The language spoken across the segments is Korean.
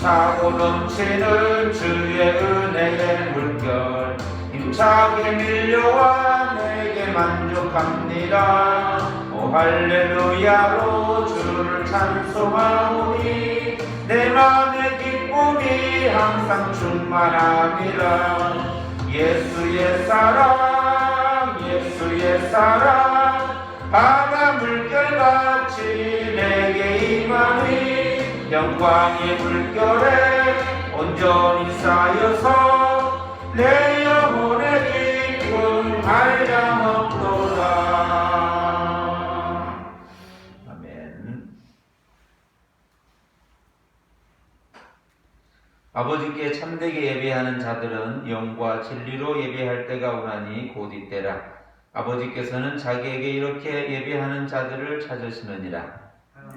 차고 넘치는 주의 은혜의 물결 힘차게 밀려와 내게 만족합니다. 오 할렐루야로 주를 찬송하오니 내 맘의 기쁨이 항상 충만합니다. 예수의 사랑 예수의 사랑 바다 물결같이 내게 임하니 영광의 물결에 온전히 쌓여서 내 영혼의 기쁨 한량없도다. 아멘. 아버지께 참되게 예배하는 자들은 영과 진리로 예배할 때가 오나니 곧 이때라. 아버지께서는 자기에게 이렇게 예배하는 자들을 찾으시느니라.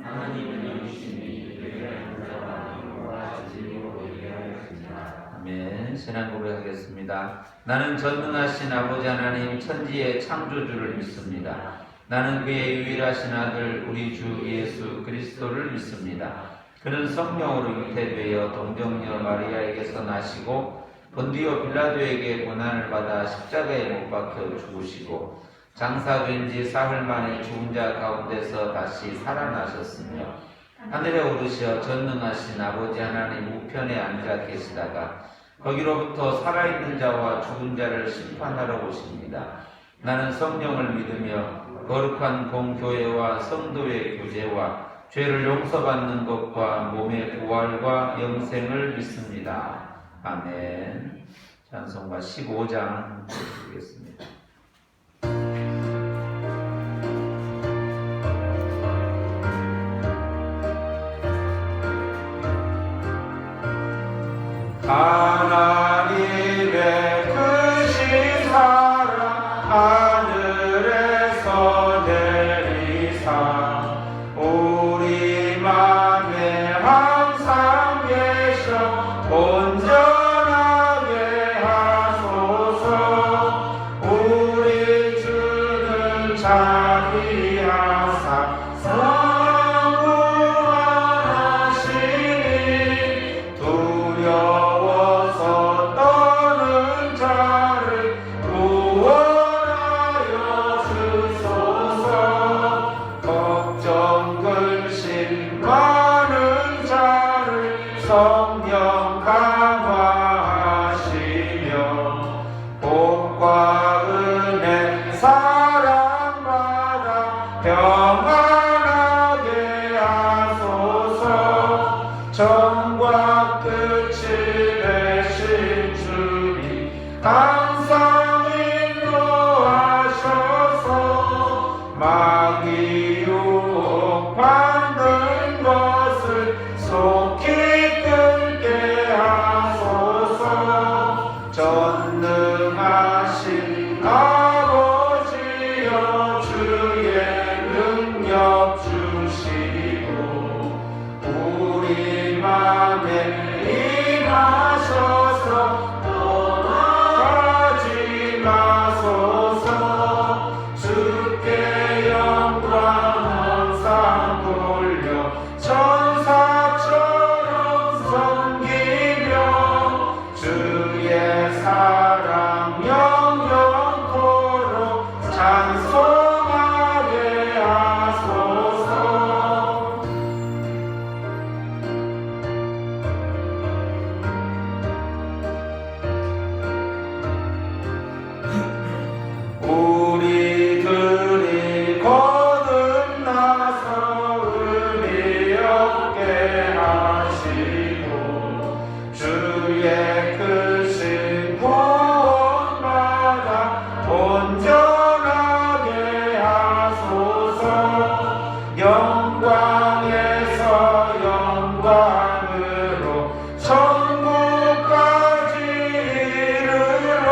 하나님은 영이시니 예배하는 자와 영과 진리로 예배하였습니다. 아멘. 신앙 고백하겠습니다. 나는 전능하신 아버지 하나님 천지의 창조주를 믿습니다. 나는 그의 유일하신 아들 우리 주 예수 그리스도를 믿습니다. 그는 성령으로 잉태되어 동정녀 마리아에게서 나시고 본디오 빌라도에게 고난을 받아 십자가에 못 박혀 죽으시고 장사된 지 사흘 만에 죽은 자 가운데서 다시 살아나셨으며 하늘에 오르셔 전능하신 아버지 하나님 우편에 앉아 계시다가 거기로부터 살아있는 자와 죽은 자를 심판하러 오십니다. 나는 성령을 믿으며 거룩한 공교회와 성도의 교제와 죄를 용서받는 것과 몸의 부활과 영생을 믿습니다. 아멘. 찬송가 15장 드리겠습니다. 하나님의 크신 사랑 하늘에서 내리사 우리 맘에 항상 계셔 온전하게 하소서. 우리 주는 자비하사 성부하시니 두려워서 떠는 자를 구원하여 주소서. 걱정 근심 많은 자를 성령 강화하시며 복과 은혜 사랑받아 평안하게 하소서. 정과 끝을 되신 주님 항상 인도하셔서 마귀 유혹받는 것을 속히 끊게 하소서. 전능하신 아버지여 주의 능력 주시고 우리 맘에 임하셔서 떠나가지 마소서. 주께 영광 항상 돌려 천사처럼 섬기며 주의 사랑 영영토록 찬송하게 하소서. 우리들이 거듭나서 의미 없게 하시고 주의 크신 구원받아 온전하게 하소서. 영광에서 영광으로 천국까지 이르러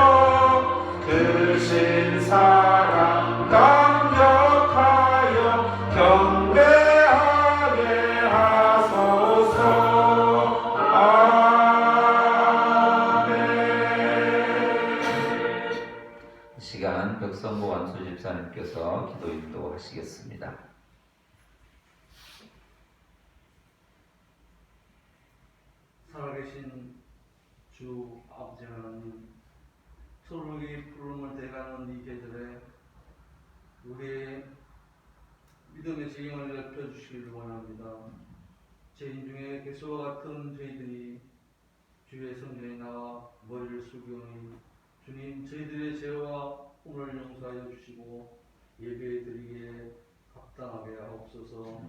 크신 사랑 감격하여 경배하게 하소서. 아멘. 이 시간 벽성모 완수 집사님께서 기도 인도하시겠습니다. 살아계신 주 아버지 하나님, 서로의 부름을 대가는 이 계절에 우리의 믿음의 지경을 넓혀주시길 원합니다. 죄인 중에 개수와 같은 저희들이 주의 성전에 나와 머리를 숙이오니 주님, 저희들의 죄와 오늘 용서하여 주시고 예배 드리기에 합당하게 하옵소서.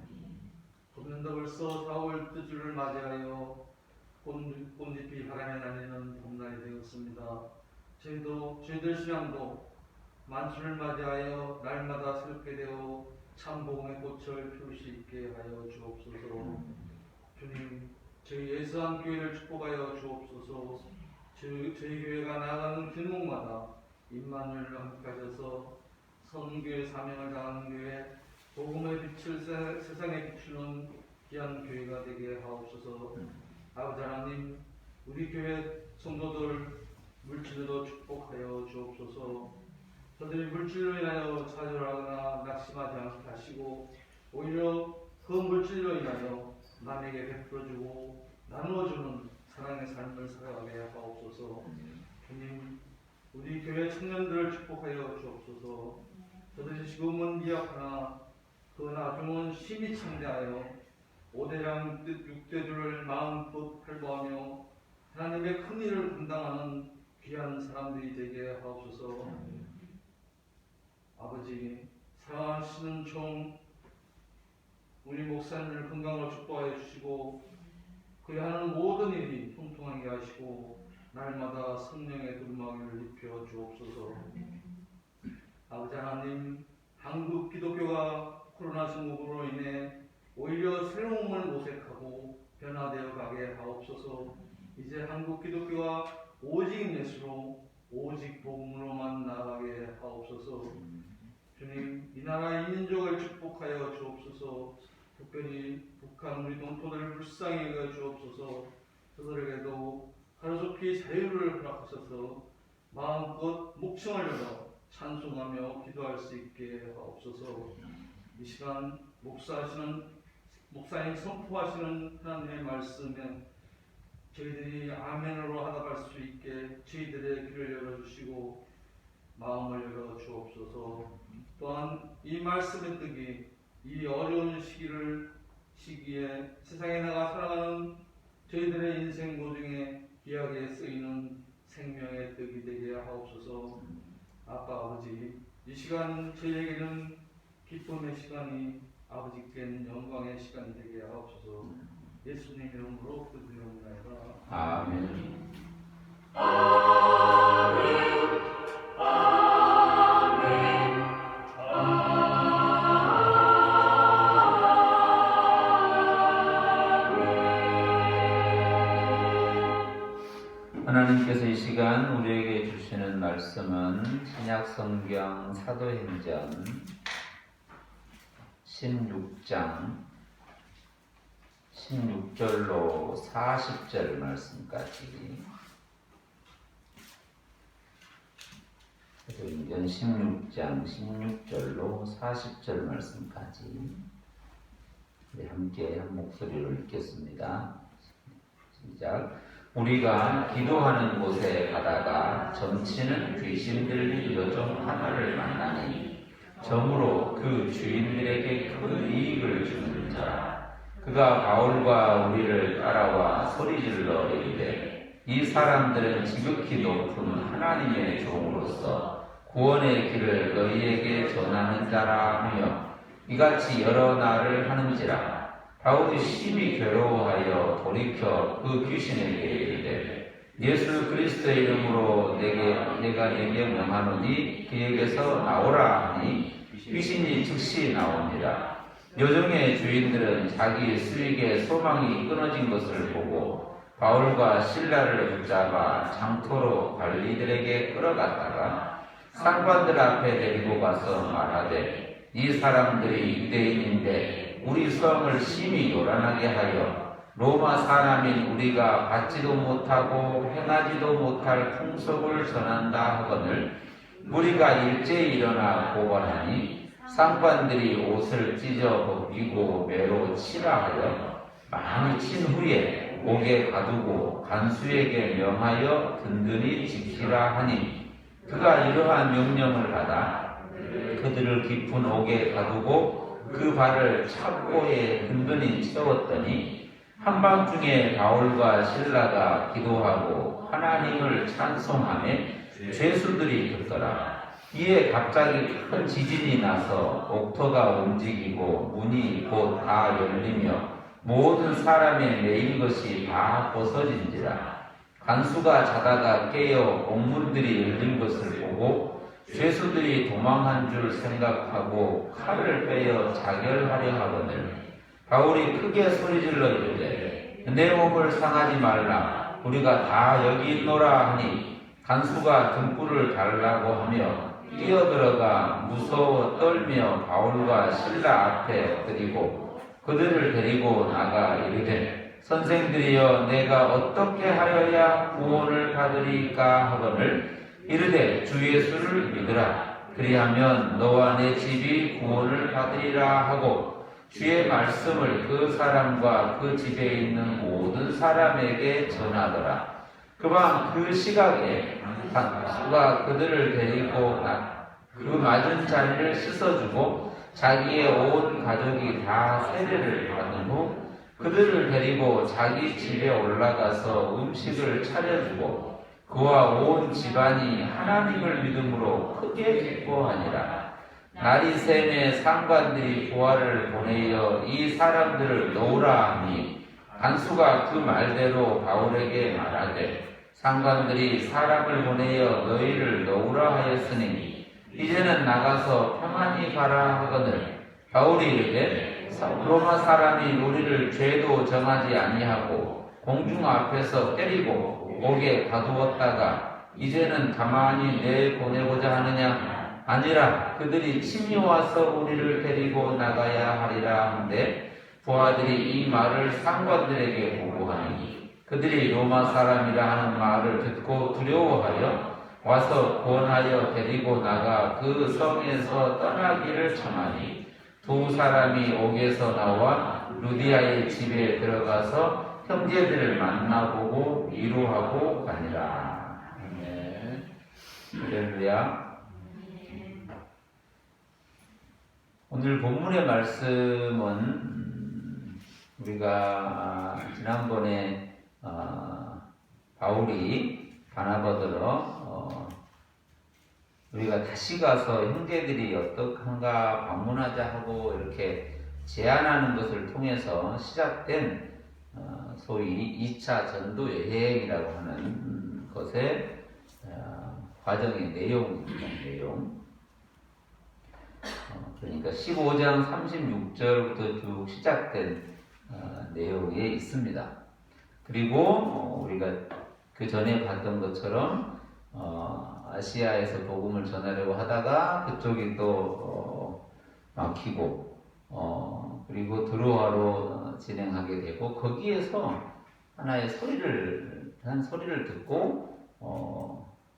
봄난다 벌써 4월 뜻주를 맞이하여 꽃잎이 바람에 날리는 봄날이 되었습니다. 저희들 신앙도 만春을 맞이하여 날마다 새롭게 되어 참 복음의 꽃을 피울 수 있게 하여 주옵소서. 주님, 저희 예수한 교회를 축복하여 주옵소서. 저희 교회가 나아가는 길목마다 임만을 함께하셔서 선교의 사명을 다하는 교회, 복음의 빛을 세상에 비추는 귀한 교회가 되게 하옵소서. 아버지 하나님, 우리 교회 성도들 물질로 축복하여 주옵소서. 저들이 물질로 인하여 좌절하거나 낙심하지 않게 하시고 오히려 그 물질로 인하여 남에게 베풀어주고 나누어주는 사랑의 삶을 살아가게 하옵소서. 주님, 우리 교회 청년들을 축복하여 주옵소서. 저들이 지금은 미약하나 그 나중은 심히 창대하여 5대장 6대주를 마음껏 활보하며 하나님의 큰 일을 감당하는 귀한 사람들이 되게 하옵소서. 아버지, 사랑하시는 종 우리 목사님을 건강으로 축복하여 주시고 그의 하는 모든 일이 통통하게 하시고 날마다 성령의 두루마기를 입혀 주옵소서. 아버지 하나님, 한국 기독교가 코로나 증후군으로 인해 오히려 새로움을 모색하고 변화되어 가게 하옵소서. 이제 한국 기독교가 오직 예수로 오직 복음으로만 나아가게 하옵소서. 주님, 이 나라 이 민족을 축복하여 주옵소서. 특별히 북한 우리 동포들을 불쌍히 여겨 주옵소서. 그들에게도 하루속히 자유를 허락하셔서 마음껏 목청을 열어 찬송하며 기도할 수 있게 하옵소서. 이 시간 목사님 선포하시는 하나님의 말씀에 저희들이 아멘으로 하나갈 수 있게 저희들의 귀를 열어주시고 마음을 열어 주옵소서. 또한 이 말씀의 뜻이 이 어려운 시기에 세상에 나가 살아가는 저희들의 인생 도중에 귀하게 쓰이는 생명의 뜻이 되게 하옵소서. 아빠 아버지, 이 시간 저희에게는 기쁨의 시간이 아버지께는 영광의 시간이 되게 하옵소서. 예수님 이름으로 기도드리옵나이다. 아멘. 하나님께서 이 시간 우리에게 주시는 말씀은 신약성경 사도행전 16장 16절로 40절 말씀까지, 사도행전 16장 16절로 40절 말씀까지 함께 한 목소리로 읽겠습니다. 시작. 우리가 기도하는 곳에 가다가 점치는 귀신 들린 여종 하나를 만나니 점으로 그 주인들에게 큰 이익을 주는 자라. 그가 바울과 우리를 따라와 소리질러 이르되 이 사람들은 지극히 높은 하나님의 종으로서 구원의 길을 너희에게 전하는 자라 하며 이같이 여러 날을 하는지라. 바울이 심히 괴로워하여 돌이켜 그 귀신에게 이르되 예수 그리스도의 이름으로 내가 네게 명하노니 그에게서 나오라 하니 귀신이 즉시 나옵니다. 여종의 주인들은 자기 수익의 소망이 끊어진 것을 보고 바울과 실라를 붙잡아 장터로 관리들에게 끌어갔다가 상관들 앞에 데리고 가서 말하되 이 사람들이 유대인인데 우리 성을 심히 요란하게 하여 로마 사람인 우리가 받지도 못하고 행하지도 못할 풍속을 전한다 하거늘 우리가 일제히 일어나 고발하니 상관들이 옷을 찢어 벗기고 매로 치라 하여 많이 친 후에 옥에 가두고 간수에게 명하여 든든히 지키라 하니 그가 이러한 명령을 받아 그들을 깊은 옥에 가두고 그 발을 창고에 든든히 채웠더니 한밤중에 바울과 실라가 기도하고 하나님을 찬송하며 죄수들이 듣더라. 이에 갑자기 큰 지진이 나서 옥토가 움직이고 문이 곧 다 열리며 모든 사람의 매인 것이 다 벗어진지라. 간수가 자다가 깨어 옥문들이 열린 것을 보고 죄수들이 도망한 줄 생각하고 칼을 빼어 자결하려 하거늘 바울이 크게 소리질러 이르되 내 몸을 상하지 말라. 우리가 다 여기 있노라 하니 간수가 등불을 달라고 하며 뛰어들어가 무서워 떨며 바울과 실라 앞에 엎드리고 그들을 데리고 나가 이르되 선생들이여 내가 어떻게 하여야 구원을 받으리까 하거늘 이르되 주 예수를 믿으라. 그리하면 너와 내 집이 구원을 받으리라 하고 주의 말씀을 그 사람과 그 집에 있는 모든 사람에게 전하더라. 그밤 그 시각에 간수가 그들을 데리고 그 맞은 자리를 씻어주고 자기의 온 가족이 다 세례를 받은 후 그들을 데리고 자기 집에 올라가서 음식을 차려주고 그와 온 집안이 하나님을 믿음으로 크게 기뻐하니라. 날이 새매 상관들이 부하를 보내어 이 사람들을 놓으라 하니 간수가 그 말대로 바울에게 말하되 상관들이 사람을 보내어 너희를 놓으라 하였으니 이제는 나가서 평안히 가라 하거늘 바울이 이르되 로마 사람이 우리를 죄도 정하지 아니하고 공중 앞에서 때리고 옥에 가두었다가 이제는 가만히 내보내고자 하느냐? 아니라 그들이 친히 와서 우리를 데리고 나가야 하리라 한데 부하들이 이 말을 상관들에게 보고하니 그들이 로마 사람이라 하는 말을 듣고 두려워하여 와서 권하여 데리고 나가 그 성에서 떠나기를 청하니 두 사람이 옥에서 나와 루디아의 집에 들어가서 형제들을 만나보고 위로하고 가니라. 아멘. 할렐루야. 오늘 본문의 말씀은 우리가 지난번에 바울이 바나바더러 우리가 다시 가서 형제들이 어떡한가 방문하자 하고 이렇게 제안하는 것을 통해서 시작된 소위 2차 전도 여행이라고 하는 것의 과정의 내용입니다. 내용. 그러니까 15장 36절부터 쭉 시작된 내용에 있습니다. 그리고 우리가 그 전에 봤던 것처럼 아시아에서 복음을 전하려고 하다가 그쪽이 또 막히고 그리고 드로아로 진행하게 되고 거기에서 하나의 한 소리를 듣고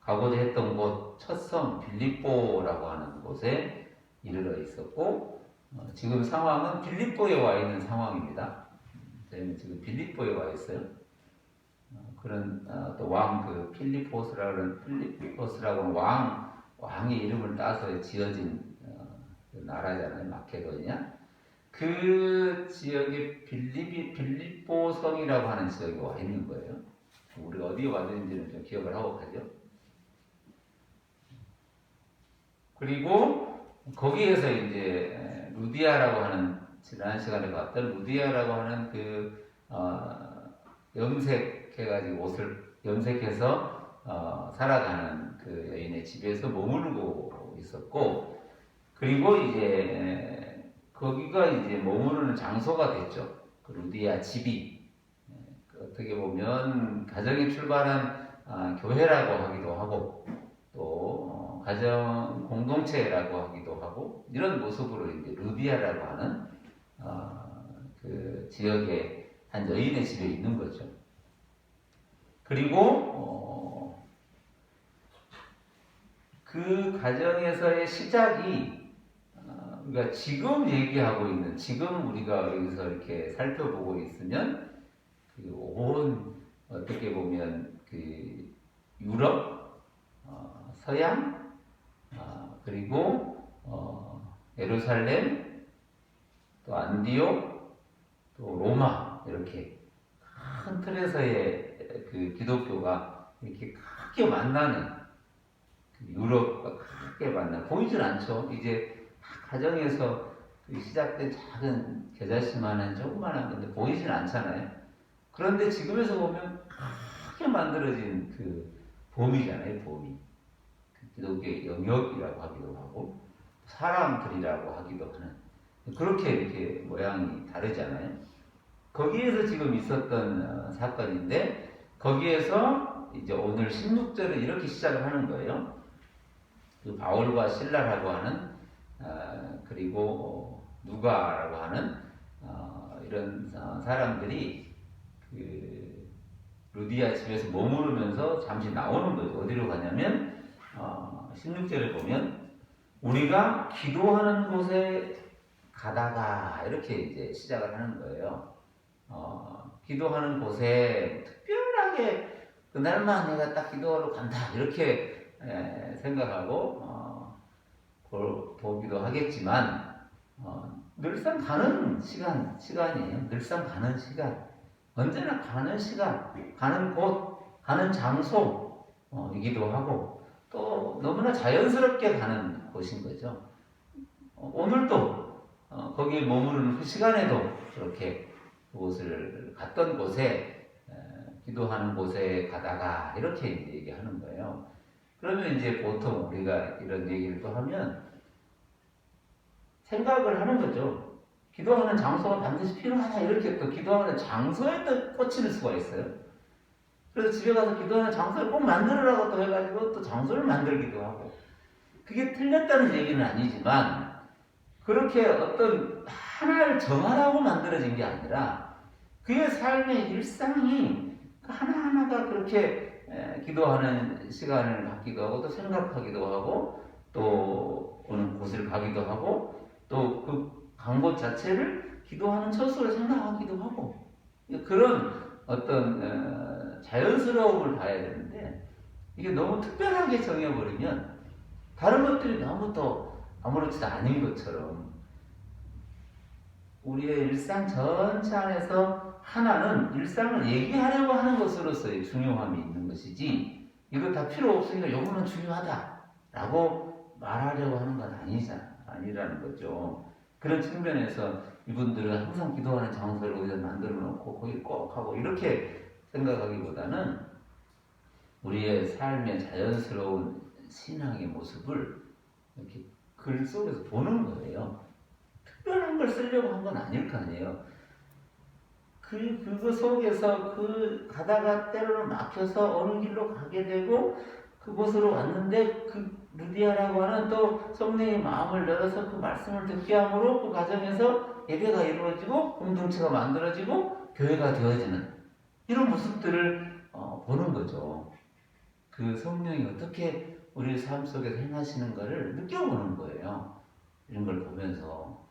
가고자 했던 곳 첫성 빌립보라고 하는 곳에 이르러 있었고 지금 상황은 빌립보에 와 있는 상황입니다. 저희는 지금 빌립보에 와 있어요. 그런 또 왕 그 필리포스라는 왕의 이름을 따서 지어진 그 나라잖아요. 마케도니아. 그 지역에 빌립보성이라고 하는 지역에 와 있는 거예요. 우리가 어디에 왔는지는 좀 기억을 하고 가죠. 그리고 거기에서 이제 루디아라고 하는 지난 시간에 봤던 루디아라고 하는 그 염색해가지고 옷을 염색해서 살아가는 그 여인의 집에서 머무르고 있었고 그리고 이제 거기가 이제 머무르는 장소가 됐죠. 그 루디아 집이 어떻게 보면 가정이 출발한 교회라고 하기도 하고 또 가정 공동체라고 하기도 하고 이런 모습으로 이제 루디아라고 하는 그 지역의 한 여인의 집에 있는 거죠. 그리고 그 가정에서의 시작이 우리가 지금 얘기하고 있는 지금 우리가 여기서 이렇게 살펴보고 있으면 온 어떻게 보면 그 유럽, 서양, 그리고 예루살렘, 또 안디옥, 또 로마 이렇게 큰 틀에서의 그 기독교가 이렇게 크게 만나는 유럽과 크게 만나 보이질 않죠. 이제 가정에서 시작된 작은 겨자씨만한 조그만한 건데 보이진 않잖아요. 그런데 지금에서 보면 크게 만들어진 그 봄이잖아요. 봄이 기독교의 영역이라고 하기도 하고 사람들이라고 하기도 하는 그렇게 이렇게 모양이 다르잖아요. 거기에서 지금 있었던 사건인데 거기에서 이제 오늘 16절은 이렇게 시작을 하는 거예요. 그 바울과 실라라고 하는 그리고 누가라고 하는 이런 사람들이 그 루디아 집에서 머무르면서 잠시 나오는 거죠. 어디로 가냐면 16절에 보면 우리가 기도하는 곳에 가다가 이렇게 이제 시작을 하는 거예요. 기도하는 곳에 특별하게 그날만 내가 딱 기도하러 간다 이렇게 생각하고 보기도 하겠지만 늘상 가는 시간이에요. 늘상 가는 시간, 언제나 가는 시간, 가는 곳, 가는 장소이기도 하고 또 너무나 자연스럽게 가는 곳인 거죠. 오늘도 거기에 머무르는 그 시간에도 그렇게 그곳을 갔던 곳에 기도하는 곳에 가다가 이렇게 이제 얘기하는 거예요. 그러면 이제 보통 우리가 이런 얘기를 또 하면 생각을 하는 거죠. 기도하는 장소가 반드시 필요하다 이렇게 또 기도하는 장소에 또 꽂힐 수가 있어요. 그래서 집에 가서 기도하는 장소를 꼭 만들으라고 또 해가지고 또 장소를 만들기도 하고 그게 틀렸다는 얘기는 아니지만 그렇게 어떤 하나를 정하라고 만들어진 게 아니라 그의 삶의 일상이 하나하나가 그렇게 기도하는 시간을 갖기도 하고 또 생각하기도 하고 또 어느 곳을 가기도 하고 또 그 간 곳 자체를 기도하는 처소로 생각하기도 하고 그런 어떤 자연스러움을 봐야 되는데 이게 너무 특별하게 정해버리면 다른 것들이 너무 또 아무렇지도 않은 것처럼 우리의 일상 전체 안에서 하나는 일상을 얘기하려고 하는 것으로서의 중요함이 있는 것이지 이거 다 필요 없으니까 요거는 중요하다라고 말하려고 하는 건 아니라는 거죠. 그런 측면에서 이분들은 항상 기도하는 장소를 어디다 만들어 놓고 거기 꼭 하고 이렇게 생각하기보다는 우리의 삶의 자연스러운 신앙의 모습을 이렇게 글 속에서 보는 거예요. 특별한 걸 쓰려고 한 건 아닐 거 아니에요. 그거 속에서 가다가 때로는 막혀서 어느 길로 가게 되고 그곳으로 왔는데 그 루디아라고 하는 또 성령의 마음을 열어서 그 말씀을 듣게 함으로 그 과정에서 예배가 이루어지고 공동체가 만들어지고 교회가 되어지는 이런 모습들을 보는 거죠. 그 성령이 어떻게 우리 삶 속에서 행하시는가를 느껴보는 거예요. 이런 걸 보면서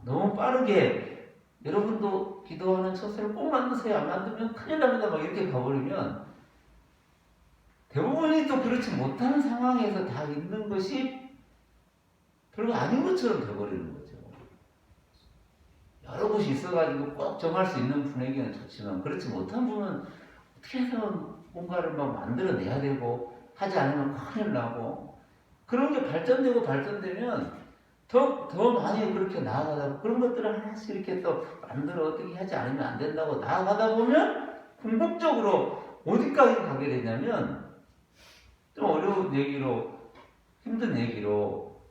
너무 빠르게 여러분도 기도하는 처소를 꼭 만드세요. 안 만들면 큰일 납니다. 막 이렇게 가버리면 대부분이 또 그렇지 못하는 상황에서 다 있는 것이 별거 아닌 것처럼 돼버리는 거죠. 여러 곳이 있어가지고 꼭 정할 수 있는 분에게는 좋지만 그렇지 못한 분은 어떻게 해서 뭔가를 막 만들어내야 되고 하지 않으면 큰일 나고 그런 게 발전되면 더 많이 그렇게 나아가다 그런 것들을 하나씩 이렇게 또 만들어 어떻게 하지 않으면 안 된다고 나아가다 보면 궁극적으로 어디까지 가게 되냐면 좀 어려운 얘기로 힘든 얘기로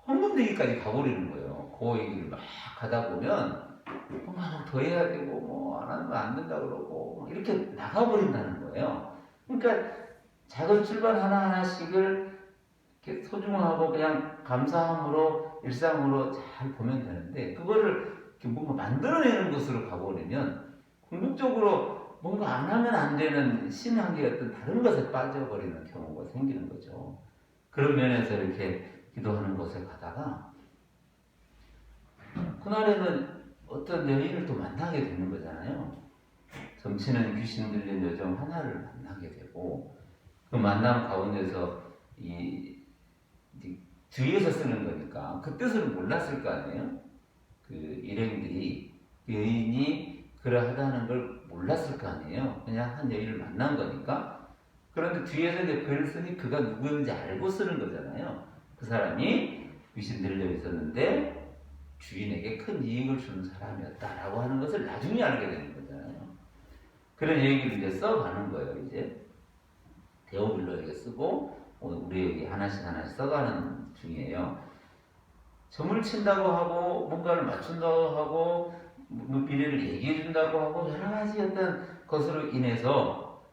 헌금되기까지 가버리는 거예요. 그 얘기를 막 하다 보면 뭔가 더 해야 되고 뭐 안 하면 안 된다 그러고 이렇게 나가버린다는 거예요. 그러니까 작은 출발 하나하나씩을 이렇게 소중하고 그냥 감사함으로 일상으로 잘 보면 되는데 그거를 이렇게 뭔가 만들어내는 것으로 가버리면 궁극적으로 뭔가 안 하면 안 되는 신앙의 어떤 다른 것에 빠져버리는 경우가 생기는 거죠. 그런 면에서 이렇게 기도하는 곳에 가다가 그날에는 어떤 여인을 또 만나게 되는 거잖아요. 점치는 귀신 들린 여종 하나를 만나게 되고 그 만남 가운데서 이 뒤에서 쓰는 거니까 그 뜻을 몰랐을 거 아니에요. 그 일행들이 그 여인이 그러하다는 걸 몰랐을 거 아니에요. 그냥 한 여인을 만난 거니까. 그런데 뒤에서 이제 글을 쓰니 그가 누구였는지 알고 쓰는 거잖아요. 그 사람이 귀신 들려 있었는데 주인에게 큰 이익을 주는 사람이었다라고 하는 것을 나중에 알게 되는 거잖아요. 그런 얘기를 이제 써가는 거예요. 이제 데오빌로에게 쓰고 우리에게 하나씩 써가는 중이에요. 점을 친다고 하고 뭔가를 맞춘다고 하고 미래를 얘기해 준다고 하고 여러 가지 어떤 것으로 인해서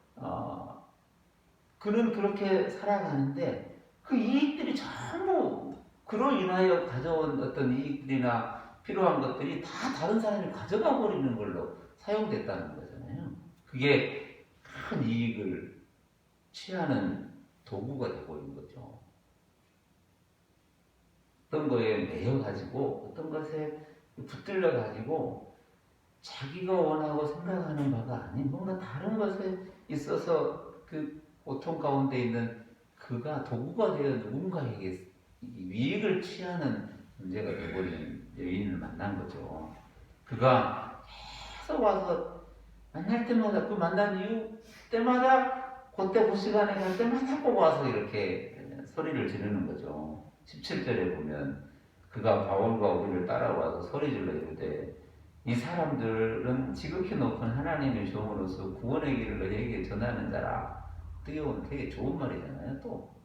그는 그렇게 살아가는데 그 이익들이 전부 그로 인하여 가져온 어떤 이익들이나 필요한 것들이 다 다른 사람이 가져가 버리는 걸로 사용됐다는 거잖아요. 그게 큰 이익을 취하는 도구가 되고 있는 거죠. 어떤 거에 매여가지고 어떤 것에 붙들려가지고 자기가 원하고 생각하는 바가 아닌 뭔가 다른 것에 있어서 그 고통 가운데 있는 그가 도구가 되어 누군가에게 이익을 취하는 문제가 되어버리는 여인을 만난 거죠. 그가 계속 와서 만날 때마다 그 만난 이후 때마다 그때 그 시간에 갈 때마다 꼭 와서 이렇게 소리를 지르는 거죠. 17절에 보면 그가 바울과 우리를 따라와서 소리 질러 이르되 이 사람들은 지극히 높은 하나님의 종으로서 구원의 길을 너희에게 전하는 자라. 되게 좋은 말이잖아요. 또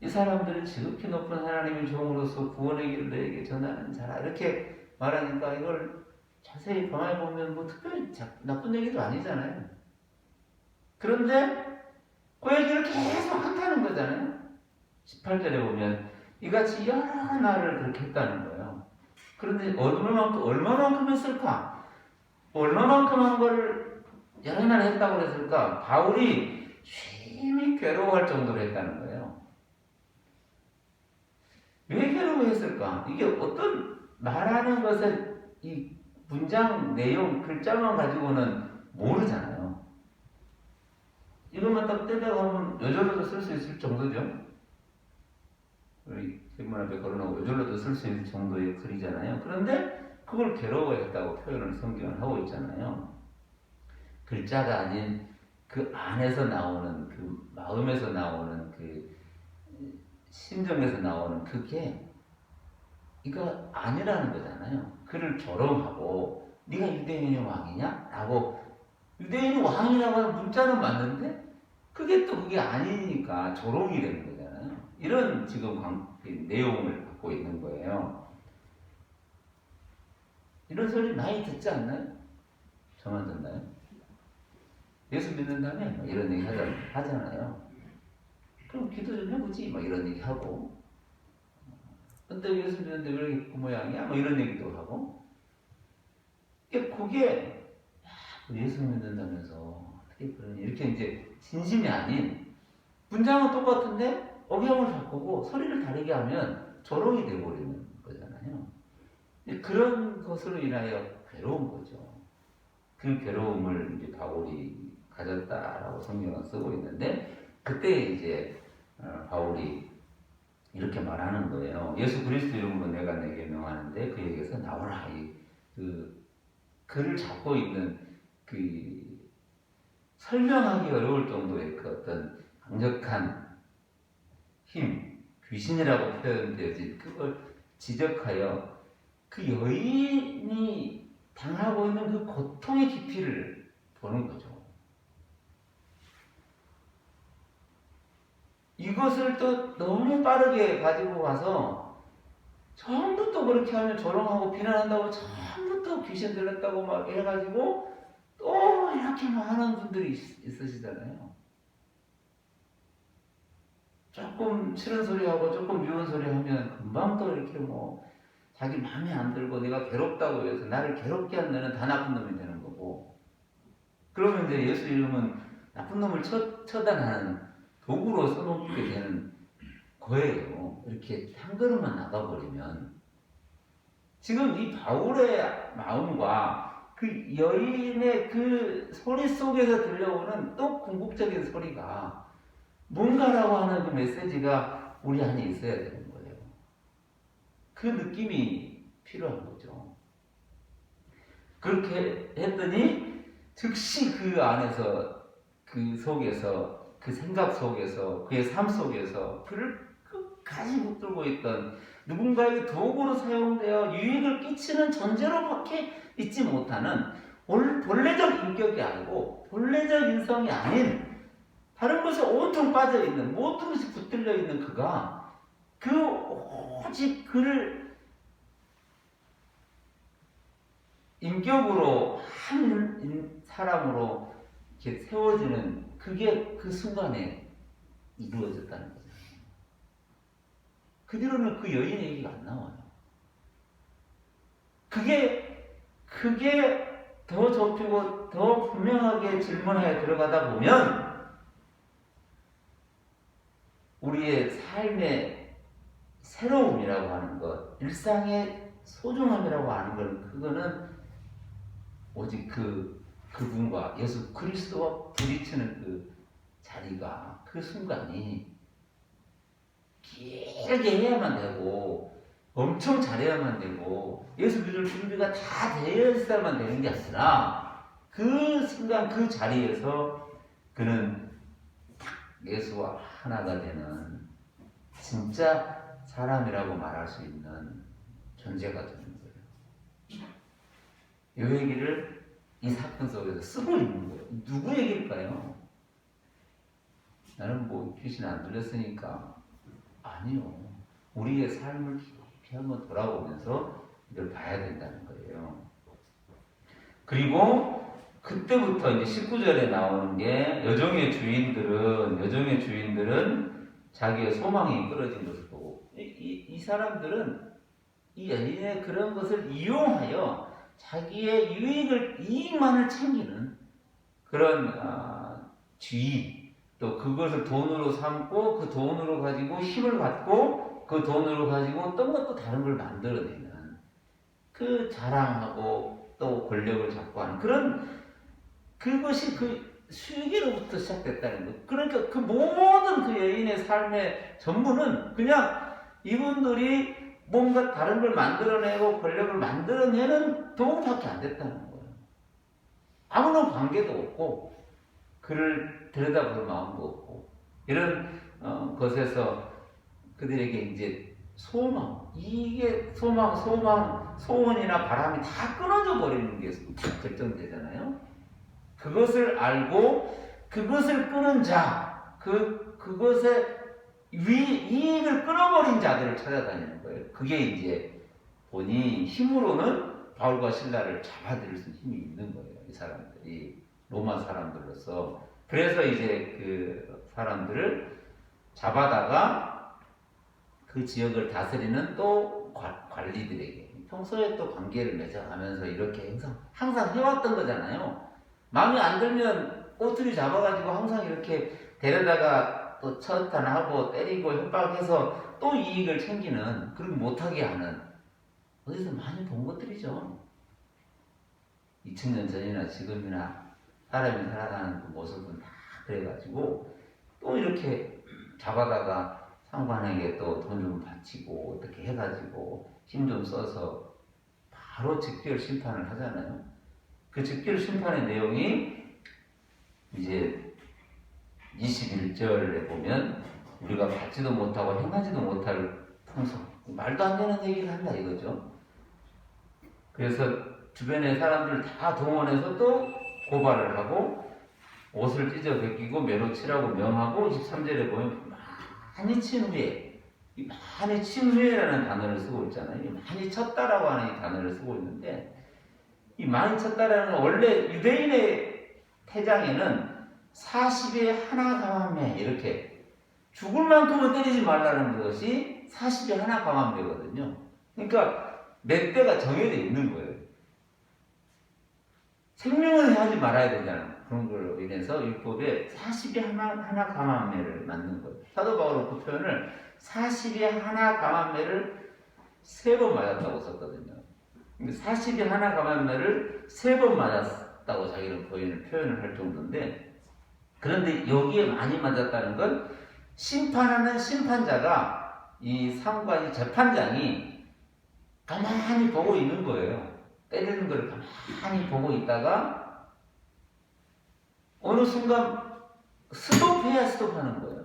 이 사람들은 지극히 높은 하나님의 종으로서 구원의 길을 너희에게 전하는 자라. 이렇게 말하니까 이걸 자세히 가만히 보면 뭐 특별히 나쁜 얘기도 아니잖아요. 그런데 그 얘기를 계속 한다는 거잖아요. 18절에 보면 이같이 여러 날을 그렇게 했다는 거예요. 그런데 얼마만큼 했을까? 얼마만큼 한 거를 여러 날 했다고 그랬을까? 바울이 심히 괴로워할 정도로 했다는 거예요. 왜 괴로워했을까? 이게 어떤 말하는 것을 이 문장 내용 글자만 가지고는 모르잖아요. 이것만 딱 떼다가면 요절로도 쓸 수 있을 정도죠. 우리 신문 앞에 걸어놓고 요절로도 쓸 수 있을 정도의 글이잖아요. 그런데 그걸 괴로워했다고 표현을 성경은 하고 있잖아요. 글자가 아닌 그 안에서 나오는 그 마음에서 나오는 그 심정에서 나오는 그게 이거 아니라는 거잖아요. 그를 조롱하고 네가 유대인의 왕이냐? 라고 유대인이 왕이라고 하는 문자는 맞는데 그게 또 그게 아니니까 조롱이 되는 거잖아요. 이런 지금 내용을 갖고 있는 거예요. 이런 소리 많이 듣지 않나요? 저만 듣나요? 예수 믿는다며? 막 이런 얘기 하잖아요. 그럼 기도 좀 해보지? 막 이런 얘기 하고. 근데 예수 믿는데 왜 이렇게 그 모양이야? 뭐 이런 얘기도 하고. 그게 예수 믿는다면서 어떻게 그러니? 이렇게 이제 진심이 아닌 문장은 똑같은데 억양을 바꾸고 소리를 다르게 하면 조롱이 되어버리는 거잖아요. 그런 것으로 인하여 괴로운 거죠. 그 괴로움을 이제 바울이 가졌다라고 성경은 쓰고 있는데 그때 이제 바울이 이렇게 말하는 거예요. 예수 그리스도 이름으로 내가 내게 명하는데 그에게서 나오라. 그를 잡고 있는 그 설명하기 어려울 정도의 그 어떤 강력한 힘, 귀신이라고 표현되어진 그걸 지적하여 그 여인이 당하고 있는 그 고통의 깊이를 보는 거죠. 이것을 또 너무 빠르게 가지고 와서 전부 또 그렇게 하면 조롱하고 비난한다고 전부 또 귀신 들렸다고 막 해가지고 또 이렇게 많은 분들이 있으시잖아요. 조금 싫은 소리하고 조금 미운 소리 하면 금방 또 이렇게 뭐 자기 마음에 안 들고 내가 괴롭다고 해서 나를 괴롭게 한 너는 다 나쁜 놈이 되는 거고 그러면 이제 예수 이름은 나쁜 놈을 처단하는 도구로 써놓게 되는 거예요. 이렇게 한 걸음만 나가버리면 지금 이 바울의 마음과 그 여인의 그 소리 속에서 들려오는 또 궁극적인 소리가 뭔가라고 하는 그 메시지가 우리 안에 있어야 되는 거예요. 그 느낌이 필요한 거죠. 그렇게 했더니 즉시 그 안에서 그 속에서 그 생각 속에서 그의 삶 속에서 그를 끝까지 붙들고 있던 누군가에게 도구로 사용되어 유익을 끼치는 존재로밖에 있지 못하는 본래적 인격이 아니고 본래적 인성이 아닌 다른 것에 온통 빠져있는 모든 것이 붙들려 있는 그가 오직 그를 인격으로 한 사람으로 이렇게 세워지는 그게 그 순간에 이루어졌다는 거죠. 그 뒤로는 그 여인의 얘기가 안 나와요. 그게 더 좁히고 더 분명하게 질문에 들어가다 보면 우리의 삶의 새로움이라고 하는 것, 일상의 소중함이라고 하는 것, 그거는 오직 그분과 예수 그리스도와 부딪히는 그 자리가, 그 순간이 길게 해야만 되고 엄청 잘해야만 되고 예수 믿을 준비가 다 되어 있어야만 되는 게 아니라 그 순간 그 자리에서 그는 딱 예수와 하나가 되는 진짜 사람이라고 말할 수 있는 존재가 되는 거예요. 이 얘기를 이 사건 속에서 쓰고 있는 거예요. 누구 얘기일까요? 나는 뭐 귀신 안 들렸으니까. 아니요. 우리의 삶을 깊이 한번 돌아보면서 이걸 봐야 된다는 거예요. 그리고 그때부터 이제 19절에 나오는 게 여종의 주인들은 자기의 소망이 끊어진 것을 보고 이 사람들은 이 여인의 그런 것을 이용하여 자기의 이익만을 챙기는 그런 주의, 또 그것을 돈으로 삼고 그 돈으로 가지고 힘을 갖고 그 돈으로 가지고 또 뭐 또 다른 걸 만들어내는 그 자랑하고 또 권력을 잡고 하는 그것이 그 수익으로부터 시작됐다는 것. 그러니까 그 모든 그 여인의 삶의 전부는 그냥 이분들이 뭔가 다른 걸 만들어내고 권력을 만들어내는 도구밖에 안 됐다는 거예요. 아무런 관계도 없고 그를 들여다볼 마음도 없고 이런 것에서 그들에게 이제 이게 소원이나 바람이 다 끊어져 버리는 게 다 결정되잖아요. 그것을 알고 그것을 끊은 자, 그것의 이익을 끊어버린 자들을 찾아다니는 거예요. 그게 이제 본인 힘으로는 바울과 실라를 잡아들일 수 있는 힘이 있는 거예요. 이 사람들이 로마 사람들로서. 그래서 이제 그 사람들을 잡아다가 그 지역을 다스리는 또 관리들에게 평소에 또 관계를 맺어가면서 이렇게 항상 해왔던 거잖아요. 마음에 안 들면 꼬투리 잡아가지고 항상 이렇게 데려다가 또 처단하고 때리고 협박해서 또 이익을 챙기는, 그렇게 못하게 하는, 어디서 많이 본 것들이죠. 2000년 전이나 지금이나 사람이 살아가는 그 모습은 다 그래가지고 또 이렇게 잡아다가 상관에게 또 돈 좀 바치고 어떻게 해가지고 힘 좀 써서 바로 즉결 심판을 하잖아요. 그 즉결 심판의 내용이 이제 21절에 보면 우리가 받지도 못하고 행하지도 못할 풍속, 말도 안 되는 얘기를 한다 이거죠. 그래서 주변의 사람들 다 동원해서 또 고발을 하고 옷을 찢어 벗기고 매로 치라고 명하고 23절에 보면 많이 친 후에, 이 많이 친 후에라는 단어를 쓰고 있잖아요. 이 많이 쳤다라고 하는 이 단어를 쓰고 있는데, 이 많이 쳤다라는 건 원래 유대인의 태장에는 40에 하나 감함매, 이렇게 죽을 만큼은 때리지 말라는 것이 40에 하나 감함매거든요. 그러니까 몇 대가 정해져 있는 거예요. 생명을 하지 말아야 되잖아요. 그런 걸로 인해서 율법에 40에 하나 감함매를 맞는 거예요. 사도 바울은 그 표현을 40에 하나 감함매를 3번 맞았다고 썼거든요. 40이 하나 감염매를 3번 맞았다고 자기는 표현을 할 정도인데, 그런데 여기에 많이 맞았다는 건 심판하는 심판자가 이 상관이 재판장이 가만히 보고 있는 거예요. 때리는 걸 가만히 보고 있다가 어느 순간 스톱해야 스톱하는 거예요.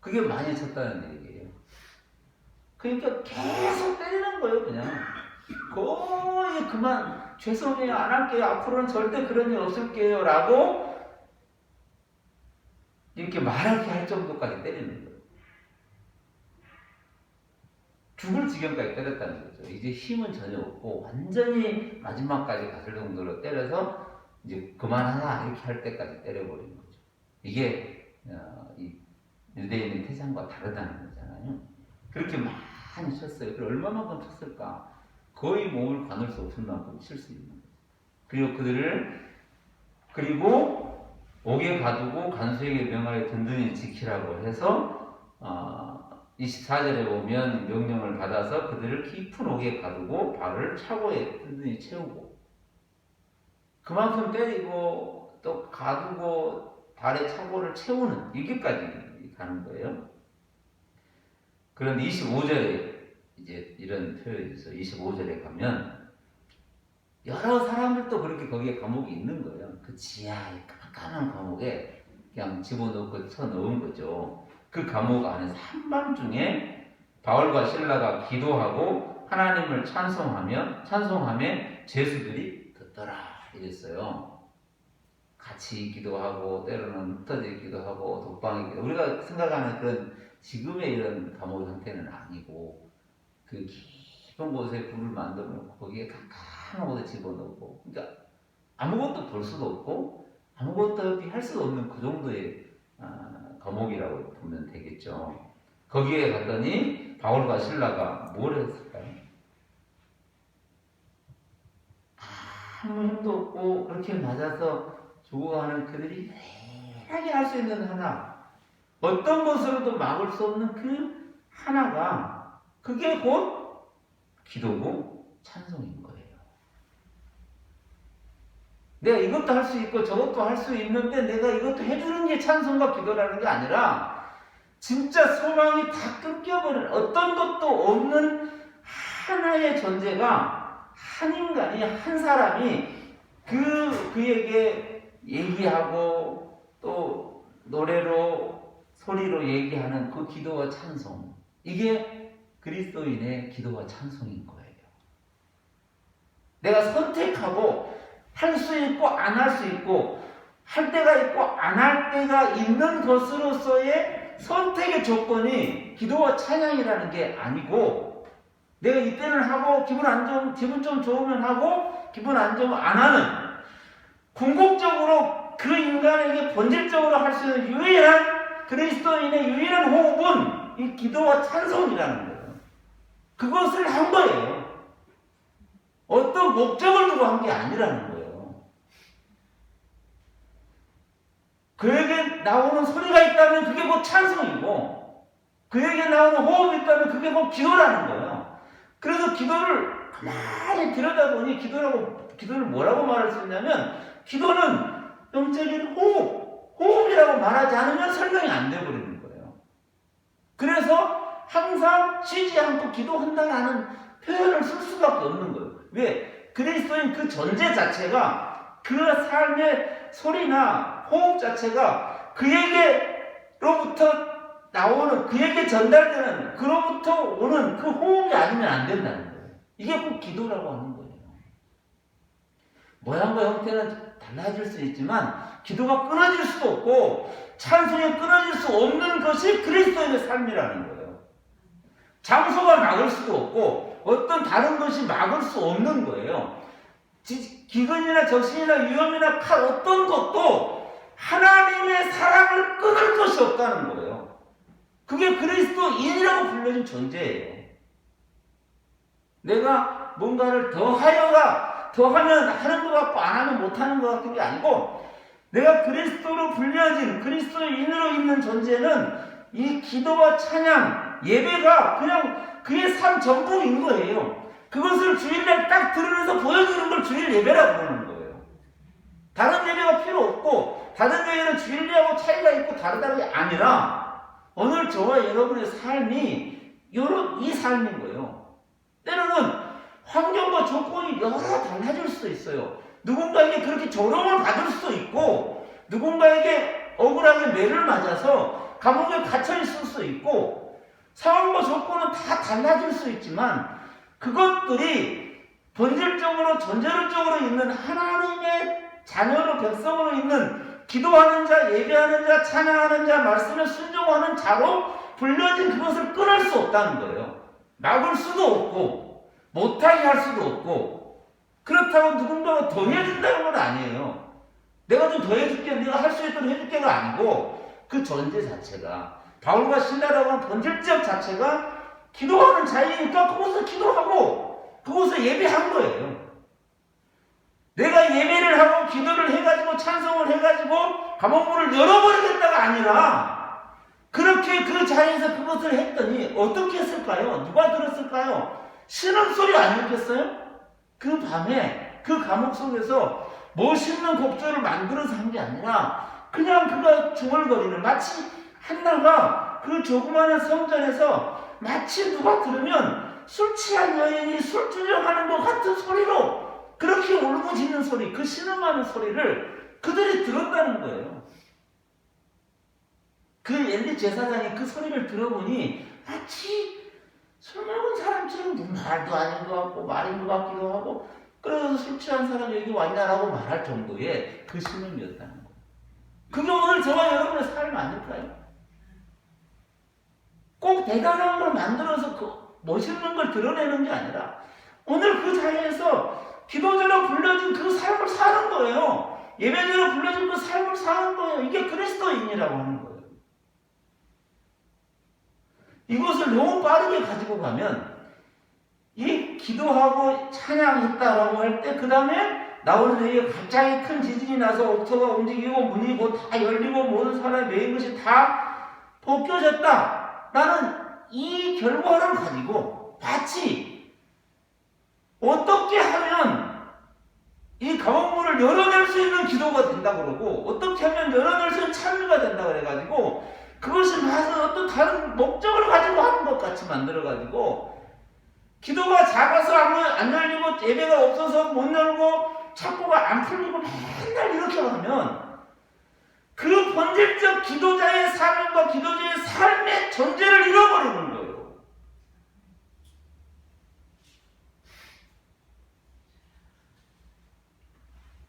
그게 많이 쳤다는 얘기예요. 그러니까 계속 때리는 거예요. 그냥 거의 그만, 죄송해요, 안 할게요, 앞으로는 절대 그런 일 없을게요 라고 이렇게 말하게 할 정도까지 때리는 거예요. 죽을 지경까지 때렸다는 거죠. 이제 힘은 전혀 없고 완전히 마지막까지 갔을 정도로 때려서 이제 그만하라 이렇게 할 때까지 때려버리는 거죠. 이게 이 유대인의 태산과 다르다는 거잖아요. 그렇게 많이 쳤어요. 그걸 얼마만큼 쳤을까? 거의 몸을 가눌 수 없을 만큼 칠 수 있는 거죠. 그리고 그리고 옥에 가두고 간수에게 명하여 든든히 지키라고 해서 24절에 보면 명령을 받아서 그들을 깊은 옥에 가두고 발을 차고에 든든히 채우고, 그만큼 때리고 또 가두고 발에 차고를 채우는, 여기까지 가는 거예요. 그런데 25절에 이제 이런 표현이 있어요. 25절에 가면 여러 사람들도 그렇게 거기에 감옥이 있는 거예요. 그 지하에 깜깜한 감옥에 그냥 집어넣고 쳐넣은 거죠. 그 감옥 안에서 한밤중에 바울과 실라가 기도하고 하나님을 찬송하며 죄수들이 듣더라 이랬어요. 같이 기도하고 때로는 흩어져 기도하고 독방에 기도, 우리가 생각하는 그런 지금의 이런 감옥 형태는 아니고 그 깊은 곳에 불을 만들어 놓고 거기에 깜깜한 곳에 집어넣고, 그러니까 아무것도 볼 수도 없고 아무것도 할 수도 없는 그 정도의 감옥이라고 보면 되겠죠. 거기에 갔더니 바울과 실라가 뭘 했을까요? 아무 힘도 없고 그렇게 맞아서 죽어가는 그들이 유일하게 할 수 있는 하나, 어떤 것으로도 막을 수 없는 그 하나가, 그게 곧 기도고 찬송인 거예요. 내가 이것도 할 수 있고 저것도 할 수 있는데 내가 이것도 해주는 게 찬송과 기도라는 게 아니라 진짜 소망이 다 끊겨버린 어떤 것도 없는 하나의 존재가, 한 인간이, 한 사람이 그에게 얘기하고 또 노래로 소리로 얘기하는 그 기도와 찬송, 이게 그리스도인의 기도와 찬송인 거예요. 내가 선택하고 할 수 있고 안 할 수 있고, 할 때가 있고 안 할 때가 있는 것으로서의 선택의 조건이 기도와 찬양이라는 게 아니고, 내가 이때는 하고 기분 좀 좋으면 하고 기분 안 좋으면 안 하는, 궁극적으로 그 인간에게 본질적으로 할 수 있는 유일한, 그리스도인의 유일한 호흡은 이 기도와 찬송이라는 거예요. 그것을 한 거예요. 어떤 목적을 두고 한 게 아니라는 거예요. 그에게 나오는 소리가 있다면 그게 곧 찬송이고, 그에게 나오는 호흡이 있다면 그게 곧 기도라는 거예요. 그래서 기도를 가만히 들여다보니 기도를 뭐라고 말할 수 있냐면, 기도는 영적인 호흡이라고 말하지 않으면 설명이 안 돼버리는 거예요. 그래서 항상 쉬지 않고 기도한다는 표현을 쓸 수밖에 없는 거예요. 왜? 그리스도인 그 존재 자체가, 그 삶의 소리나 호흡 자체가 그에게로부터 나오는, 그에게 전달되는, 그로부터 오는 그 호흡이 아니면 안 된다는 거예요. 이게 꼭 기도라고 하는 거예요. 모양과 형태는 달라질 수 있지만 기도가 끊어질 수도 없고 찬송이 끊어질 수 없는 것이 그리스도인의 삶이라는 거예요. 장소가 막을 수도 없고 어떤 다른 것이 막을 수 없는 거예요. 기근이나 적신이나 위험이나 칼, 어떤 것도 하나님의 사랑을 끊을 것이 없다는 거예요. 그게 그리스도인이라고 불려진 존재예요. 내가 뭔가를 더하면 하는 것 같고 안 하면 못하는 것 같은 게 아니고, 내가 그리스도로 불려진 그리스도인으로 있는 존재는 이 기도와 찬양, 예배가 그냥 그의 삶 전부인 거예요. 그것을 주일날 딱 드러내서 보여주는 걸 주일 예배라고 부르는 거예요. 다른 예배가 필요 없고 다른 예배는 주일 예배하고 차이가 있고 다르다는 게 아니라 오늘 저와 여러분의 삶이 이 삶인 거예요. 때로는 환경과 조건이 여러 달라질 수도 있어요. 누군가에게 그렇게 조롱을 받을 수도 있고 누군가에게 억울하게 매를 맞아서 감옥에 갇혀 있을 수도 있고 상황과 조건은 다 달라질 수 있지만 그것들이 본질적으로 전제론적으로 있는 하나님의 자녀로 백성으로 있는 기도하는 자, 예배하는 자, 찬양하는 자, 말씀에 순종하는 자로 불려진 그것을 끊을 수 없다는 거예요. 막을 수도 없고 못하게 할 수도 없고 그렇다고 누군가가 더 해준다는 건 아니에요. 내가 좀 더 해줄게, 내가 할 수 있도록 해줄게가 아니고 그 전제 자체가 바울과 실라라고 하는 본질적 자체가 기도하는 자이니까 그곳에서 기도하고 그곳에서 예배한 거예요. 내가 예배를 하고 기도를 해가지고 찬송을 해가지고 감옥문을 열어버리겠다가 아니라 그렇게 그 자리에서 그것을 했더니 어떻게 했을까요? 누가 들었을까요? 신음소리 아니었겠어요? 그 밤에 그 감옥 속에서 멋있는 곡조를 만들어서 한 게 아니라 그냥 그가 중얼거리는 마치 한나가 그 조그마한 성전에서 마치 누가 들으면 술 취한 여인이 술주정하는 것 같은 소리로 그렇게 울부짖는 소리, 그 신음하는 소리를 그들이 들었다는 거예요. 그 엘리 제사장이 그 소리를 들어보니 마치 술 먹은 사람처럼 말도 아닌 것 같고 말인 것 같기도 하고 그래서 술 취한 사람이 여기 왔냐라고 말할 정도의 그 신음이었다는 거예요. 그게 오늘 저와 여러분의 삶 아닐까요? 꼭 대단한 걸 만들어서 그 멋있는 걸 드러내는 게 아니라 오늘 그 자리에서 기도자로 불려진 그 삶을 사는 거예요. 예배자로 불려진 그 삶을 사는 거예요. 이게 그리스도인이라고 하는 거예요. 이것을 너무 빠르게 가지고 가면 이 기도하고 찬양했다라고 할 때 그 다음에 나올 때에 갑자기 큰 지진이 나서 옥토가 움직이고 문이 곧 다 열리고 모든 사람이 메인 것이 다 벗겨졌다. 나는 이 결과를 가지고 마치 어떻게 하면 이 감옥문을 열어낼 수 있는 기도가 된다 그러고 어떻게 하면 열어낼 수 있는 참여가 된다 그래가지고 그것이 마서 어떤 다른 목적을 가지고 하는 것 같이 만들어가지고 기도가 작아서 안 열리고 예배가 없어서 못 열고 창고가 안 풀리고 맨날 이렇게 하면 그 본질적 기도자의 삶과 기도자의 삶의 전제를 잃어버리는 거예요.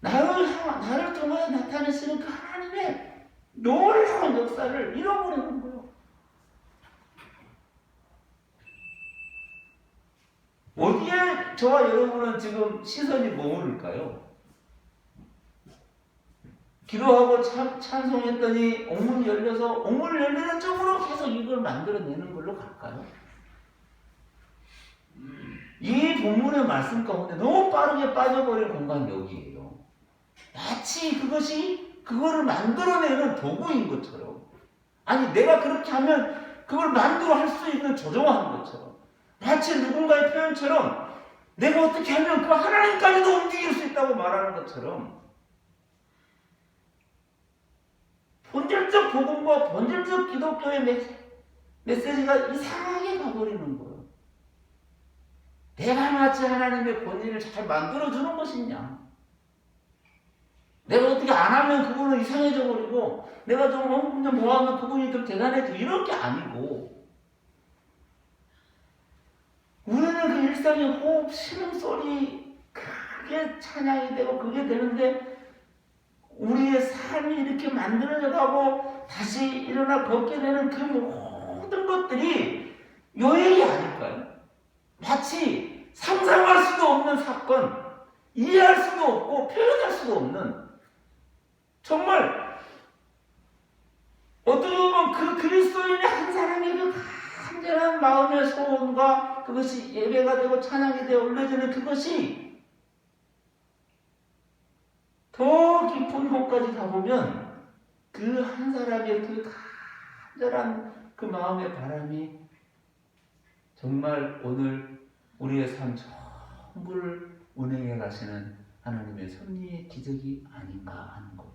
나를 통해 나타내시는 그 하나님의 놀라운 역사를 잃어버리는 거예요. 어디에 저와 여러분은 지금 시선이 머무를까요? 기도하고 찬송했더니 옥문이 열려서 옥문이 열리는 쪽으로 계속 이걸 만들어내는 걸로 갈까요? 이 본문의 말씀 가운데 너무 빠르게 빠져버릴 공간이 여기예요. 마치 그것이 그거를 만들어내는 도구인 것처럼 아니 내가 그렇게 하면 그걸 만들어 할 수 있는 조종하는 것처럼 마치 누군가의 표현처럼 내가 어떻게 하면 그 하나님까지도 움직일 수 있다고 말하는 것처럼 본질적 복음과 본질적 기독교의 메시지가 이상하게 가버리는 거예요. 내가 마치 하나님의 권위를 잘 만들어주는 것이냐 내가 어떻게 안 하면 그분은 이상해져 버리고 내가 좀 뭐하면 그분이 좀 대단해져 이런 게 아니고 우리는 그 일상의 호흡, 신음소리 그게 찬양이 되고 그게 되는데 우리의 삶이 이렇게 만들어져가고 다시 일어나 걷게 되는 그 모든 것들이 요행이 아닐까요? 마치 상상할 수도 없는 사건, 이해할 수도 없고 표현할 수도 없는 정말 어떻게 보면 그 그리스도인의 한 사람의 그 간절한 마음의 소원과 그것이 예배가 되고 찬양이 되어 올려지는 그것이 더 깊은 곳까지 가보면 그 한 사람의 그 간절한 그 마음의 바람이 정말 오늘 우리의 삶 저 전부를 운행해 가시는 하나님의 섭리의 기적이 아닌가 하는 거예요.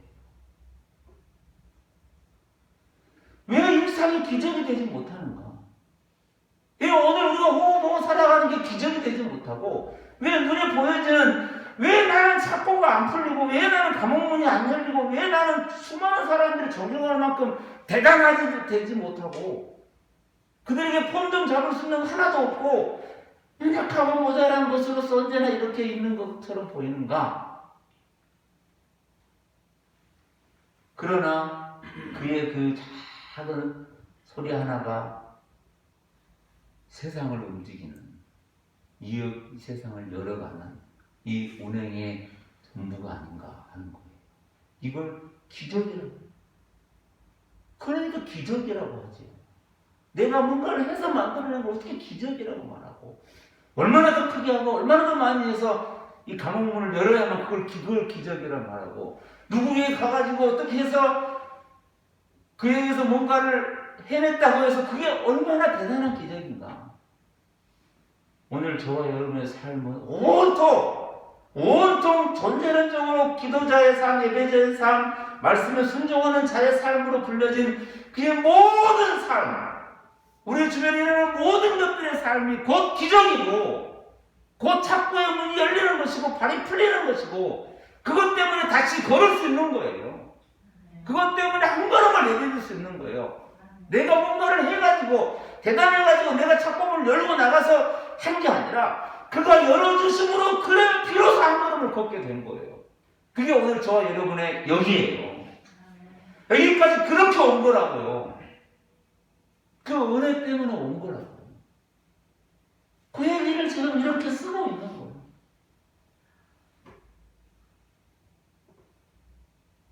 왜 일상이 기적이 되지 못하는가? 왜 오늘 우리가 호흡하고 살아가는 게 기적이 되지 못하고, 왜 눈에 보여지는, 왜 나는 착고가 안 풀리고, 왜 나는 감옥문이 안 열리고, 왜 나는 수많은 사람들이 존경할 만큼 대단하지 되지 못하고, 그들에게 폼 좀 잡을 수 있는 거 하나도 없고, 연약하고 모자란 것으로서 언제나 이렇게 있는 것처럼 보이는가? 그러나 그의 그 작은 소리 하나가 세상을 움직이는, 이 세상을 열어가는 이 운행의 전부가 아닌가 하는 거예요. 이걸 기적이라고. 그러니까 기적이라고 하지. 내가 뭔가를 해서 만들어낸 걸 어떻게 기적이라고 말하고, 얼마나 더 크게 하고 얼마나 더 많이 해서 이 감옥문을 열어야만 그걸 기적이라고 말하고, 누구에게 가가지고 어떻게 해서 그에게서 뭔가를 해냈다고 해서 그게 얼마나 대단한 기적인가. 오늘 저와 여러분의 삶은 온통 전제론적으로 기도자의 삶, 예배자의 삶, 말씀에 순종하는 자의 삶으로 불려진 그의 모든 삶, 우리 주변에 있는 모든 것들의 삶이 곧 기적이고, 곧 착고의 문이 열리는 것이고, 발이 풀리는 것이고, 그것 때문에 다시 걸을 수 있는 거예요. 그것 때문에 한 걸음을 내딛을 수 있는 거예요. 내가 뭔가를 해가지고, 대단해가지고 내가 착고문을 열고 나가서 한 게 아니라, 그가 열어주심으로 그래 비로소 한 걸음을 걷게 된 거예요. 그게 오늘 저와 여러분의 여기예요. 여기까지 그렇게 온 거라고요. 그 은혜 때문에 온 거라고요. 그 얘기를 지금 이렇게 쓰고 있는 거예요.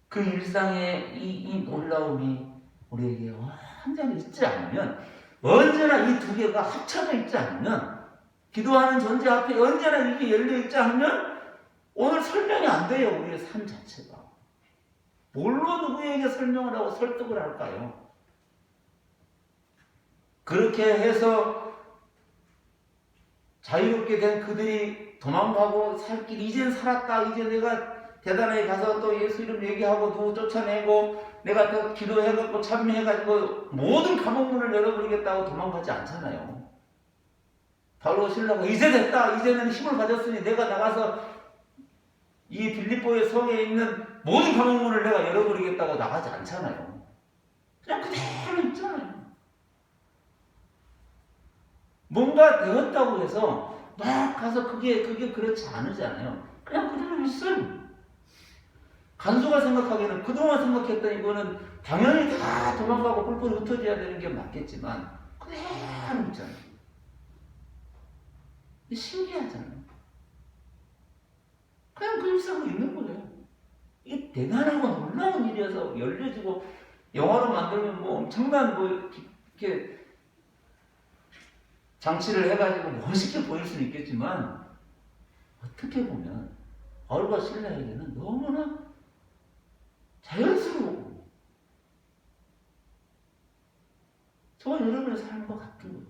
그 일상의 이 놀라움이 우리에게 완전히 있지 않으면, 언제나 이 두 개가 합쳐져 있지 않으면, 기도하는 존재 앞에 언제나 이게 열려있지 않으면 오늘 설명이 안 돼요. 우리의 삶 자체가. 뭘로 누구에게 설명을 하고 설득을 할까요? 그렇게 해서 자유롭게 된 그들이 도망가고 살 길 이젠 살았다. 이제 내가 대단하게 가서 또 예수 이름 얘기하고 누구 쫓아내고 내가 또 기도해갖고 참여해가지고 모든 감옥문을 열어버리겠다고 도망가지 않잖아요. 바로 신라가 이제 됐다. 이제는 힘을 가졌으니 내가 나가서 이 빌립보의 성에 있는 모든 감옥문을 내가 열어버리겠다고 나가지 않잖아요. 그냥 그대로 있잖아요. 뭔가 되었다고 해서 막 가서 그게 그렇지 않으잖아요. 그냥 그대로 있어요. 간수가 생각하기에는 그동안 생각했던 이거는 당연히 다 도망가고 뿔뿔이 흩어져야 되는 게 맞겠지만 그대로 있잖아요. 신기하잖아요. 그냥 그 일상으로 있는 거예요. 이게 대단하고 놀라운 일이어서 열려지고 영화로 만들면 뭐 엄청난 뭐 이렇게 장치를 해가지고 멋있게 보일 수는 있겠지만 어떻게 보면 바울과 실라에게는 너무나 자연스러워. 저와 여러분의 삶과 같은 거예요.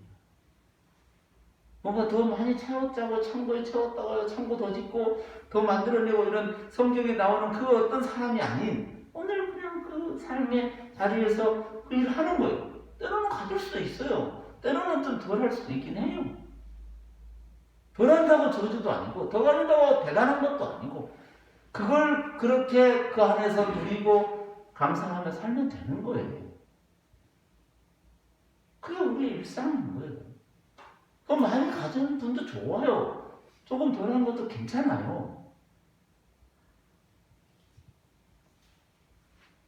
뭔가 더 많이 채웠자고 창고에 채웠다가 창고 더 짓고 더 만들어내고 이런 성경에 나오는 그 어떤 사람이 아닌 오늘 그냥 그 삶의 자리에서 그 일을 하는 거예요. 때로는 가질 수도 있어요. 때로는 좀 덜 할 수도 있긴 해요. 덜 한다고 저주도 아니고 더 가진다고 대단한 것도 아니고 그걸 그렇게 그 안에서 누리고 감상하며 살면 되는 거예요. 그게 우리의 일상인 거예요. 그럼 많이 가진 분도 좋아요. 조금 덜한 것도 괜찮아요.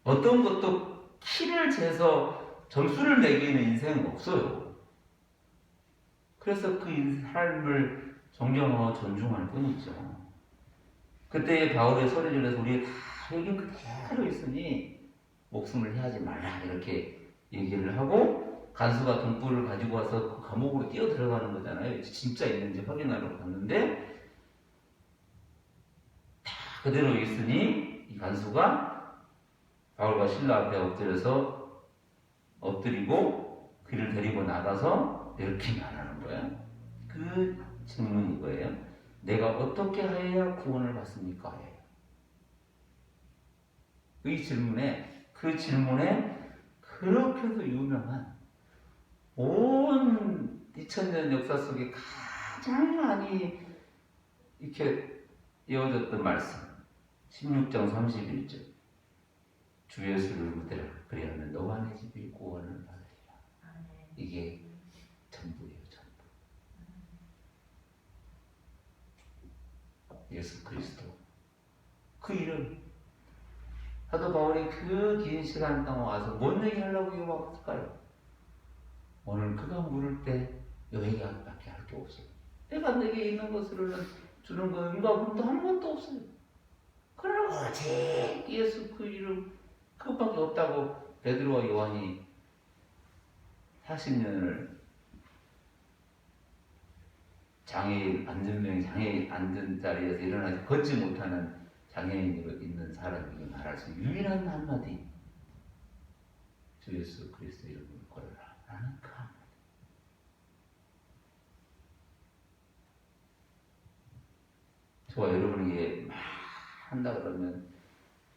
어떤 것도 키를 재서 점수를 매기는 인생은 없어요. 그래서 그 삶을 존경하고 존중할 뿐이죠. 그때 바울의 소리줄에서 우리 다 여기 그대로 있으니 목숨을 해하지 말라 이렇게 얘기를 하고 간수가 등불을 가지고 와서 그 감옥으로 뛰어 들어가는 거잖아요. 진짜 있는지 확인하러 갔는데 다 그대로 있으니 이 간수가 바울과 실라 앞에 엎드리고 그를 데리고 나가서 이렇게 말하는 거예요. 그 질문이 이거예요. 내가 어떻게 하여야 구원을 받습니까? 이 질문에, 그 질문에 그렇게도 유명한 온 2000년 역사 속에 가장 많이 이렇게 이어졌던 말씀 16장 31절 주 예수를 무대로 그리하면 너와 내 집이 구원을 받으리라. 이게 전부예요. 전부. 예수 그리스도 그 이름 사도 바울이 그 긴 시간 동안 와서 뭔 얘기 하려고 이거 왔을까요? 오늘 그가 물을 때 요 얘기밖에 할 게 없어요. 내가 내게 있는 것을 주는 거 인과분도 아무것도 없어요. 그러나 오직 예수 그 이름 그것밖에 없다고 베드로와 요한이 40년을 장애인 안전병 장애인 앉은 자리에서 일어나지 걷지 못하는 장애인으로 있는 사람에게 말할 수 있는 유일한 한마디 주 예수 그리스도 이름을 걸어라 라는 그 한마디. 저와 여러분에게 막 한다 그러면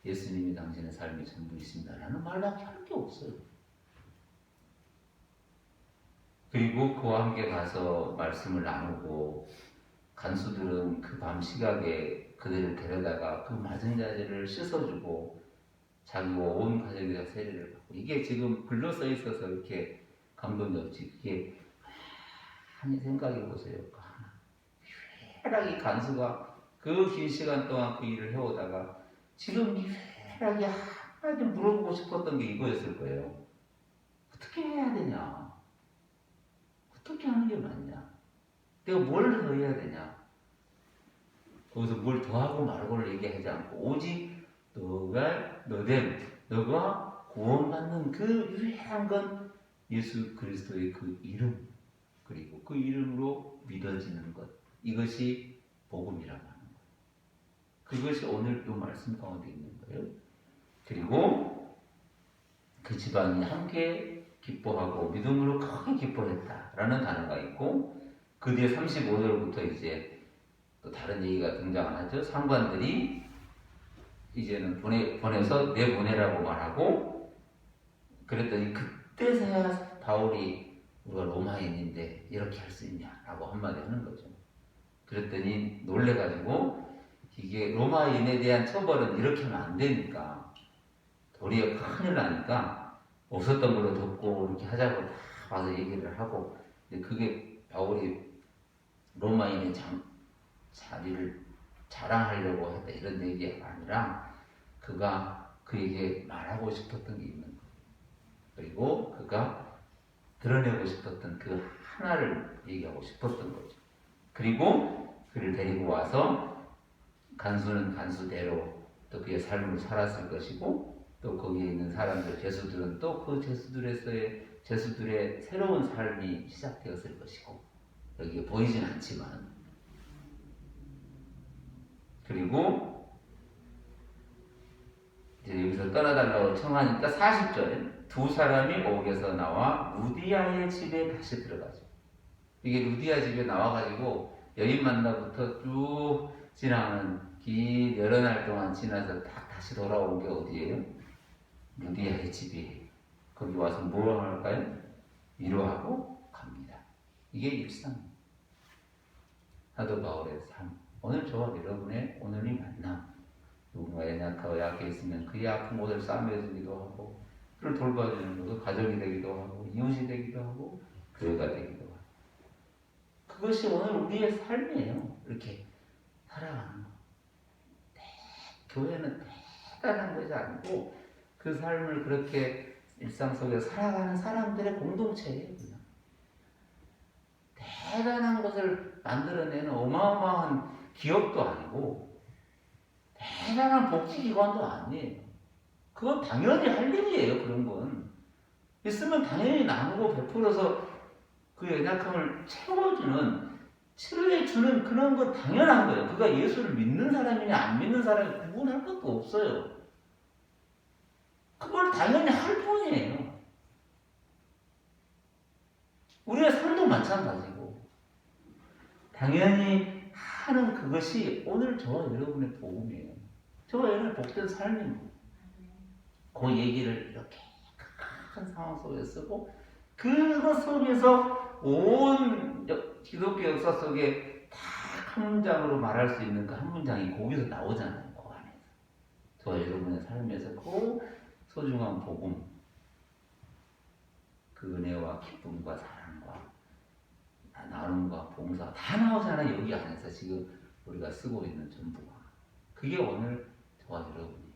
예수님이 당신의 삶의 전부이십니다 라는 말밖에 할 게 없어요. 그리고 그와 함께 가서 말씀을 나누고 간수들은 그 밤 시각에 그들을 데려다가 그 맞은 자들을 씻어주고 자기와 온 가족이 다 세례를 받고 이게 지금 글로 써 있어서 이렇게 감동이 없지. 그게 하나님 생각해 보세요. 유일하게 간수가 그 긴 시간 동안 그 일을 해오다가 지금 유일하게 하나님 물어보고 싶었던 게 이거였을 거예요. 어떻게 해야 되냐? 어떻게 하는 게 맞냐? 내가 뭘 더 해야 되냐? 거기서 뭘 더하고 말고를 얘기하지 않고 오직 너가 구원받는 그 유일한 건 예수 그리스도의 그 이름 그리고 그 이름으로 믿어지는 것 이것이 복음이라고 하는 것. 그것이 오늘 이 말씀 가운데 있는 거예요. 그리고 그 집안이 함께 기뻐하고 믿음으로 크게 기뻐했다라는 단어가 있고 그 뒤에 35절부터 이제 또 다른 얘기가 등장 안 하죠. 상관들이 이제는 보내서 내보내라고 말하고 그랬더니 그때서야 바울이 우리가 로마인인데 이렇게 할 수 있냐라고 한마디 하는 거죠. 그랬더니 놀래가지고 이게 로마인에 대한 처벌은 이렇게 하면 안 되니까 도리어 큰일 나니까 없었던 걸로 덮고 이렇게 하자고 와서 얘기를 하고 그게 바울이 로마인의 자리를 자랑하려고 했다 이런 얘기가 아니라 그가 그에게 말하고 싶었던 게 있는 거예요. 그리고 그가 드러내고 싶었던 그 하나를 얘기하고 싶었던 거죠. 그리고 그를 데리고 와서 간수는 간수대로 또 그의 삶을 살았을 것이고 또 거기에 있는 사람들 제수들은 또 그 제수들의 새로운 삶이 시작되었을 것이고 여기에 보이진 않지만 그리고 이제 여기서 떠나달라고 청하니까 40절에 두 사람이 옥에서 나와 루디아의 집에 다시 들어가죠. 이게 루디아 집에 나와가지고 여인 만나부터 쭉 지나가는 긴 여러 날 동안 지나서 딱 다시 돌아온 게 어디예요? 루디아의 집이에요. 거기 와서 뭘 할까요? 위로하고 갑니다. 이게 일상입니다. 사도 바울의 삶. 오늘 저와 여러분의 오늘이 만남. 누군가 연약하고 약해 있으면 그의 아픈 곳을 싸매주기도 하고 그를 돌봐주는 것도 가족이 되기도 하고 이웃이 되기도 하고 교회가 되기도 하고 그것이 오늘 우리의 삶이에요. 이렇게 살아가는 거. 교회는 대단한 것이 아니고 그 삶을 그렇게 일상 속에 살아가는 사람들의 공동체예요. 그냥. 대단한 것을 만들어내는 어마어마한 기업도 아니고 대단한 복지기관도 아니에요. 그건 당연히 할 일이에요. 그런 건 있으면 당연히 나누고 베풀어서 그 연약함을 채워주는 치료해주는 그런 건 당연한 거예요. 그가 예수를 믿는 사람이냐 안 믿는 사람이 구분할 것도 없어요. 그걸 당연히 할 뿐이에요. 우리의 삶도 마찬가지고 당연히 하는 그것이 오늘 저와 여러분의 복음이에요. 저와 여러분의 복된 삶입니다. 그 얘기를 이렇게 큰 상황 속에 쓰고 그것 속에서 온 기독교 역사 속에 딱 한 문장으로 말할 수 있는 그 한 문장이 거기서 나오잖아요. 그 안에서. 저와 여러분의 삶에서 그 소중한 복음, 그 은혜와 기쁨과 사랑과 나눔과 봉사 다 나오잖아요. 여기 안에서 지금 우리가 쓰고 있는 전부가. 그게 오늘 저와 여러분이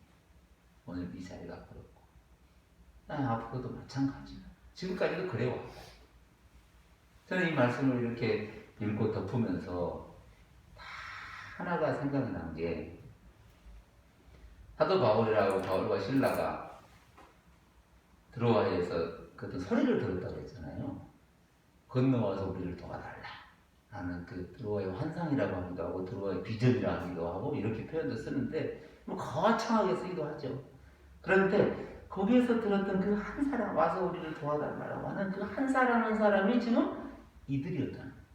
오늘 이 자리가 그렇고 앞으로도 마찬가지예요. 지금까지도 그래왔고 저는 이 말씀을 이렇게 읽고 덮으면서 다 하나가 생각난 게 사도 바울과 실라가 드로아에서 그 어떤 소리를 들었다고 했잖아요. 건너와서 우리를 도와달라 라는 그 드로아의 환상이라고 하기도 하고 드로아의 비전이라고 하기도 하고 이렇게 표현도 쓰는데 뭐 거창하게 쓰기도 하죠. 그런데 거기에서 들었던 그 한 사람 와서 우리를 도와달라고 하는 그 한 사람이 지금 이들이었다는 거예요.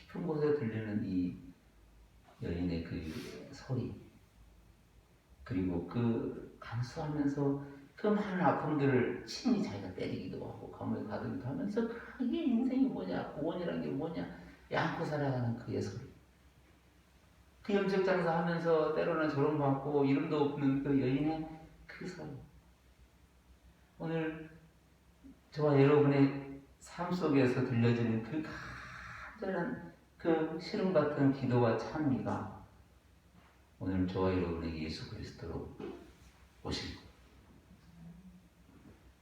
깊은 곳에 들리는 이 여인의 그 소리 그리고 그 감수하면서 그 많은 아픔들을 친히 자기가 때리기도 하고 감옥에 가두기도 하면서 그게 인생이 뭐냐 구원이란 게 뭐냐 양고 살아가는 그의 소리 그 염색장사 하면서 때로는 조롱받고 이름도 없는 그 여인의 그 소리 오늘 저와 여러분의 삶 속에서 들려지는 그 간절한 그 시름 같은 기도와 찬미가 오늘 저와 여러분에게 예수 그리스도로 오신 거예요.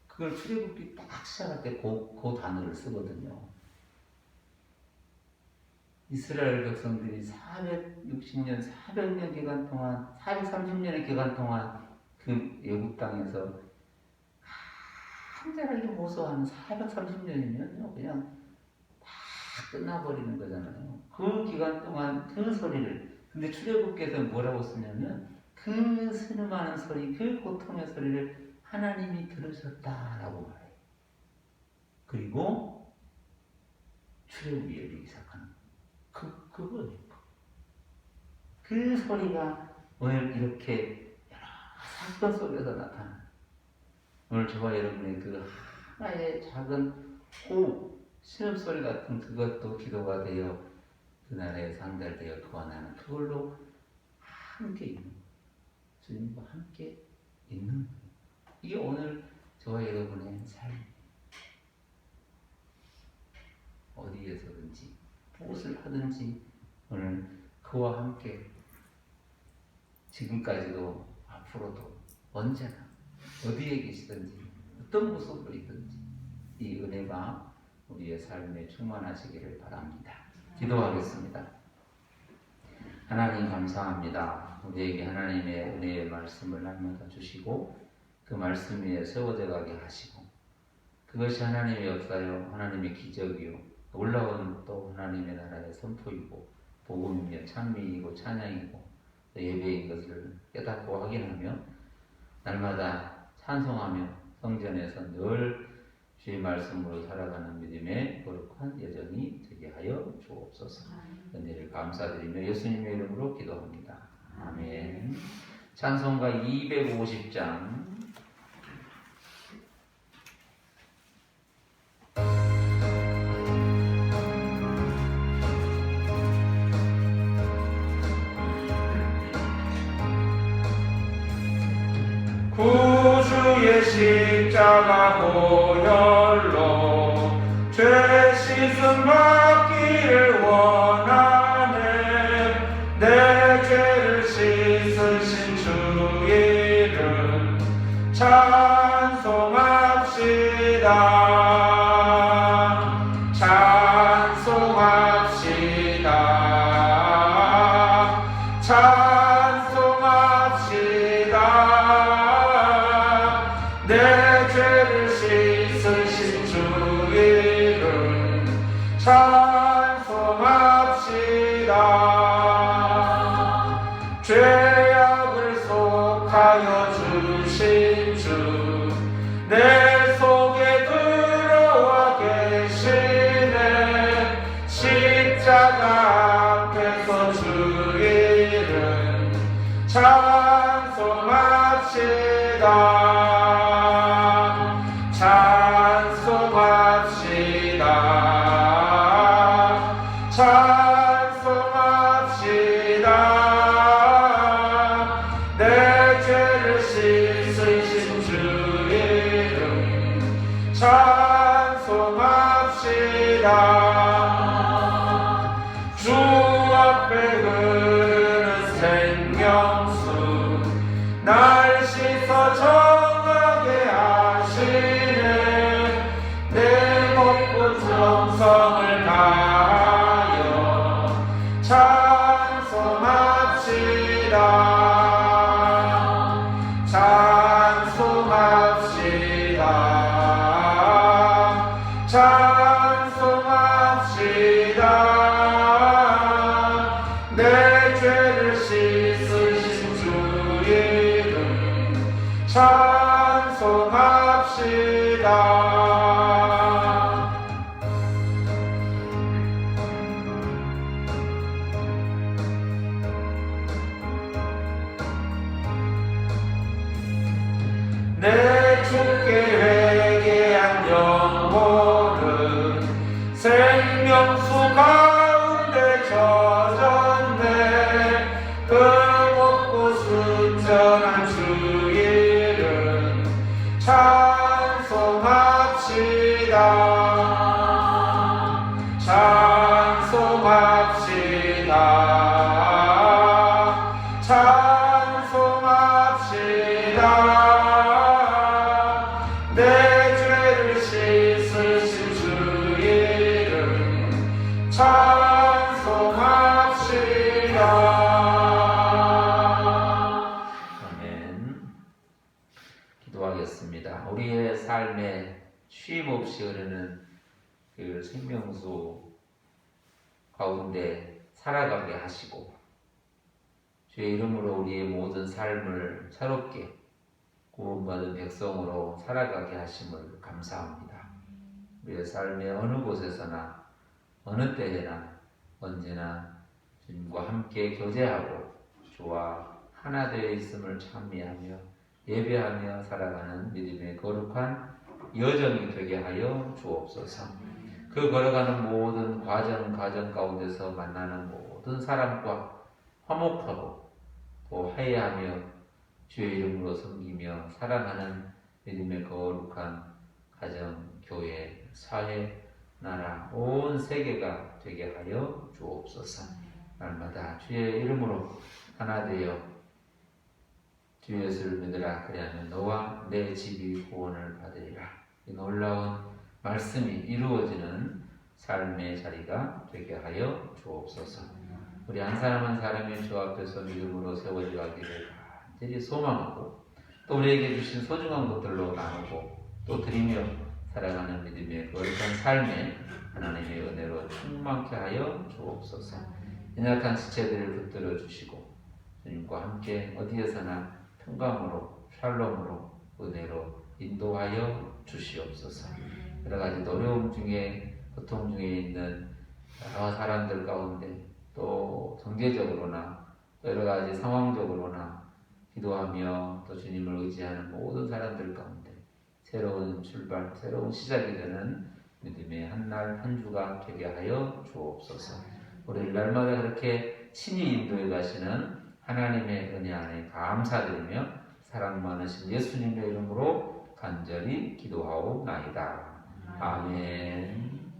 그걸 출애굽기 딱 시작할 때 그 단어를 쓰거든요. 이스라엘 백성들이 460년, 400년 기간 동안, 430년의 기간 동안 그 애국 땅에서 간절하게 모소하는 430년이면요, 그냥 다 끝나버리는 거잖아요. 그 기간 동안 그 소리를, 근데 출애굽기에서 뭐라고 쓰냐면 그 신음하는 소리, 그 고통의 소리를 하나님이 들으셨다라고 말해요. 그리고 출애굽이 열리기 시작하는 그거예요. 그 소리가 오늘 이렇게 여러 사건 속에서 나타나는 오늘 저와 여러분의 그 하나의 작은 호흡, 신음소리 같은 그것도 기도가 되어 그날에 상달되어 그와 나는 그걸로 함께 있는 거예요. 주님과 함께 있는 거예요. 이게 오늘 저와 여러분의 삶. 어디에서든지 무엇을 하든지 오늘 그와 함께 지금까지도 앞으로도 언제나 어디에 계시든지 어떤 모습으로 있든지 이 은혜가 우리의 삶에 충만하시기를 바랍니다. 기도하겠습니다. 하나님 감사합니다. 우리에게 하나님의 은혜의 말씀을 날마다 주시고 그 말씀 위에 세워져 가게 하시고 그것이 하나님의 역사요 하나님의 기적이요 놀라운 또 하나님의 나라의 선포이고 복음이며 찬미이고 찬양이고 예배인 것을 깨닫고 확인하며 날마다 찬송하며 성전에서 늘 주의 말씀으로 살아가는 믿음의 거룩한 여정이 되게 하여 주옵소서. 은혜를 감사드리며 예수님의 이름으로 기도합니다. 아멘. 찬송가 250장 구주의 십자가 보혈로 죄 씻음 받기를 원하네 내 죄를 씻으신 주 이름 찬송합시다 찬송합시다 찬송합시다 내 죄를 씻으신 주 이름 찬송합시다 죄악을 속하여 주신 주 내 속에 주 앞에 흐르는 생명수 날 씻어 정하게 하시네. 내 먹고 정성을 다하여 찬송합시다. 찬송합시다. 찬송합시다. 내 죄를 씻으신 주 이름 찬송합시다. 내 주께 회개한 영혼은 생명수 가운데 젖었네. 그 먹고 순전한 주 이름 찬송합시다. 찬송합시다. 찬송합시다. 내 죄를 씻으신 주 이름 찬송합시다. 아멘. 기도하겠습니다. 우리의 삶에 쉼 없이 흐르는 그 생명수 가운데 살아가게 하시고 주의 이름으로 우리의 모든 삶을 새롭게 구원받은 백성으로 살아가게 하심을 감사합니다. 우리의 삶의 어느 곳에서나 어느 때에나 언제나 주님과 함께 교제하고 주와 하나 되어 있음을 찬미하며 예배하며 살아가는 믿음의 거룩한 여정이 되게 하여 주옵소서. 그 걸어가는 모든 과정 가운데서 만나는 모든 사람과 화목하고 또 화해하며 주의 이름으로 섬기며 사랑하는 믿음의 거룩한 가정, 교회, 사회, 나라, 온 세계가 되게 하여 주옵소서. 날마다 주의 이름으로 하나 되어 주 예수를 믿으라. 그리하면 너와 내 집이 구원을 받으리라. 이 놀라운 말씀이 이루어지는 삶의 자리가 되게 하여 주옵소서. 우리 한 사람 한 사람이 주 앞에서 믿음으로 세워져 가기를 간절히 소망하고 또 우리에게 주신 소중한 것들로 나누고 또 드리며 살아가는 믿음의 거룩한 삶에 하나님의 은혜로 충만케 하여 주옵소서. 연약한 지체들을 붙들어 주시고 주님과 함께 어디에서나 평강으로 샬롬으로 은혜로 인도하여 주시옵소서. 여러 가지 어려움 중에 고통 중에 있는 여러 사람들 가운데 또 경제적으로나 또 여러 가지 상황적으로나 기도하며 또 주님을 의지하는 모든 사람들 가운데 새로운 출발, 새로운 시작이 되는 믿음의 한 날 한 주가 되게 하여 주옵소서. 우리를 날마다 그렇게 친히 인도해 가시는 하나님의 은혜 안에 감사드리며 사랑 많으신 예수님의 이름으로 간절히 기도하옵나이다. 아멘.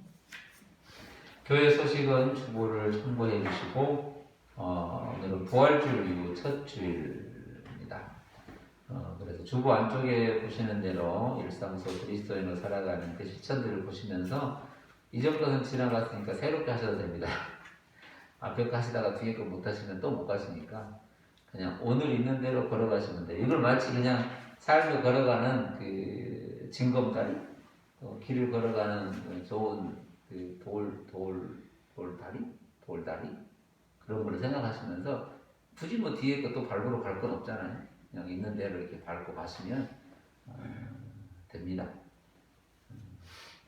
교회 소식은 주보를 참고해 주시고 오늘은 부활주일 이후 첫 주일입니다. 그래서 주보 안쪽에 보시는 대로 일상소 그리스도인으로 살아가는 그 실천들을 보시면서 이전 것은 지나갔으니까 새롭게 하셔도 됩니다. 앞에 거 하시다가 뒤에 거 못 하시면 또 못 가시니까 그냥 오늘 있는 대로 걸어가시면 돼요. 이걸 마치 그냥 삶을 걸어가는 그 징검다리, 길을 걸어가는 좋은 그 돌다리 그런 걸 생각하시면서 굳이 뭐 뒤에 것도 밟으러 갈 건 없잖아요. 그냥 있는 대로 이렇게 밟고 가시면 됩니다.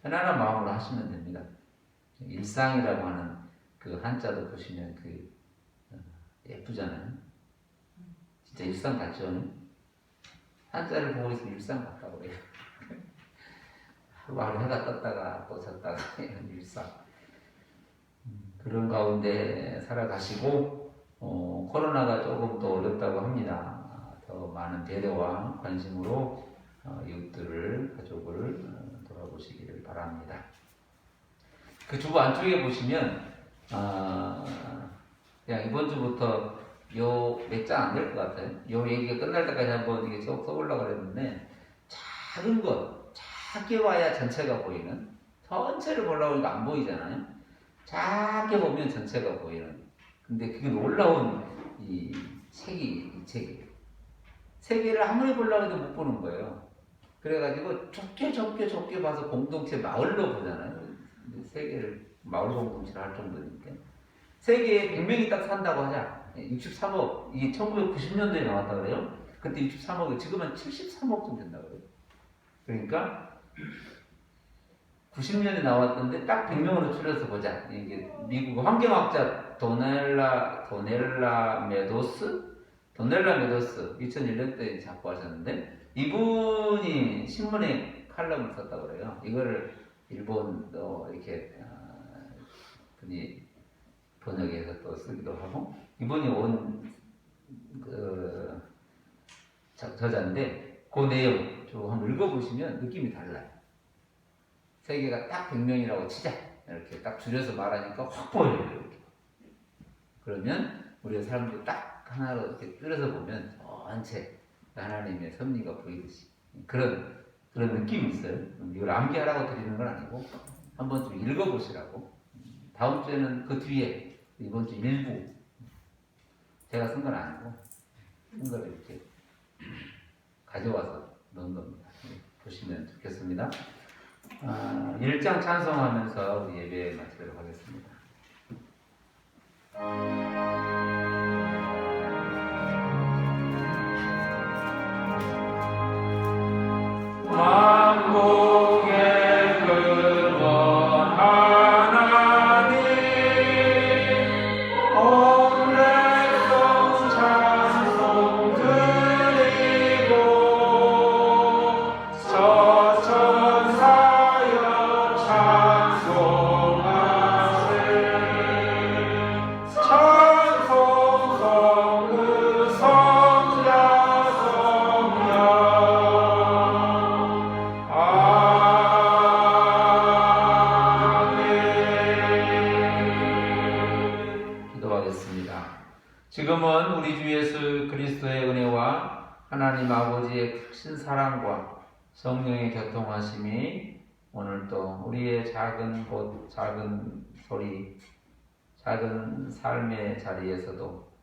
편안한 마음으로 하시면 됩니다. 일상이라고 하는 그 한자도 보시면 그 예쁘잖아요. 진짜 일상 같죠? 한자를 보고 있으면 일상 같다고 그래요. 하루 해가 떴다가 또 졌다가 이런 일상. 그런 가운데 살아가시고 코로나가 조금 더 어렵다고 합니다. 더 많은 배려와 관심으로 이웃들을, 가족을 돌아보시기를 바랍니다. 그 주보 안쪽에 보시면 그냥 이번 주부터 요 몇 장 안 될 것 같아요. 요 얘기가 끝날 때까지 한번 이게 쭉 써보려고 그랬는데 작은 것, 작게 봐야 전체가 보이는, 전체를 보려고 하니까 안 보이잖아요. 작게 보면 전체가 보이는. 근데 그게 놀라운 이 책이에요. 세계를 아무리 보려고 해도 못 보는 거예요. 그래가지고 좁게 봐서 공동체 마을로 보잖아요. 세계를 마을 공동체를 할 정도니까. 세계에 100명이 딱 산다고 하자. 63억, 이게 1990년도에 나왔다 그래요. 그때 63억이 지금은 73억 좀 된다 그래요. 그러니까 90년에 나왔던데 딱 100명으로 줄여서 보자. 이게 미국 환경학자 도넬라 메도스 2001년도에 작고하셨는데 이분이 신문에 칼럼을 썼다고 그래요. 이거를 일본 이렇게 분이 번역해서 또 쓰기도 하고 이분이 온 저자인데 그 내용 좀 한번 읽어보시면 느낌이 달라요. 세계가 딱 100명이라고 치자 이렇게 딱 줄여서 말하니까 확 보여요. 이렇게. 그러면 우리의 삶도 딱 하나로 이렇게 줄여서 보면 전체 하나님의 섭리가 보이듯이 그런 느낌이 있어요. 이걸 암기하라고 드리는 건 아니고 한번 좀 읽어보시라고. 다음 주에는 그 뒤에 이번 주 일부 제가 쓴 건 아니고 쓴 걸 이렇게 가져와서 넣은 겁니다. 보시면 좋겠습니다. 1장 찬송하면서 우리 예배 마치도록 하겠습니다. 만국의 근원 하나님 온 백성 찬송 드리고 서천사여 찬송하세 찬송 성그 성자 성령 지금은 우리 주 예수 그리스도의 은혜와 하나님 아버지의 크신 사랑과 성령의 교통하심이 오늘도 우리의 작은 곳, 작은 소리, 작은 삶의 자리에서도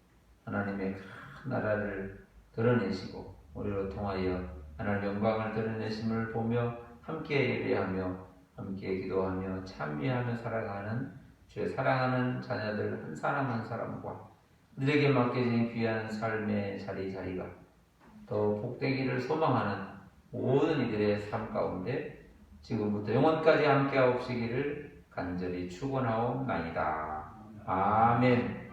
하나님의 큰 나라를 드러내시고 우리로 통하여 하나님의 영광을 드러내심을 보며 함께 예배하며 함께 기도하며 찬미하며 살아가는 주의 사랑하는 자녀들 한 사람 한 사람과 그들에게 맡겨진 귀한 삶의 자리가 더 복되기를 소망하는 모든 이들의 삶 가운데 지금부터 영원까지 함께 하옵시기를 간절히 축원하옵나이다. 아멘.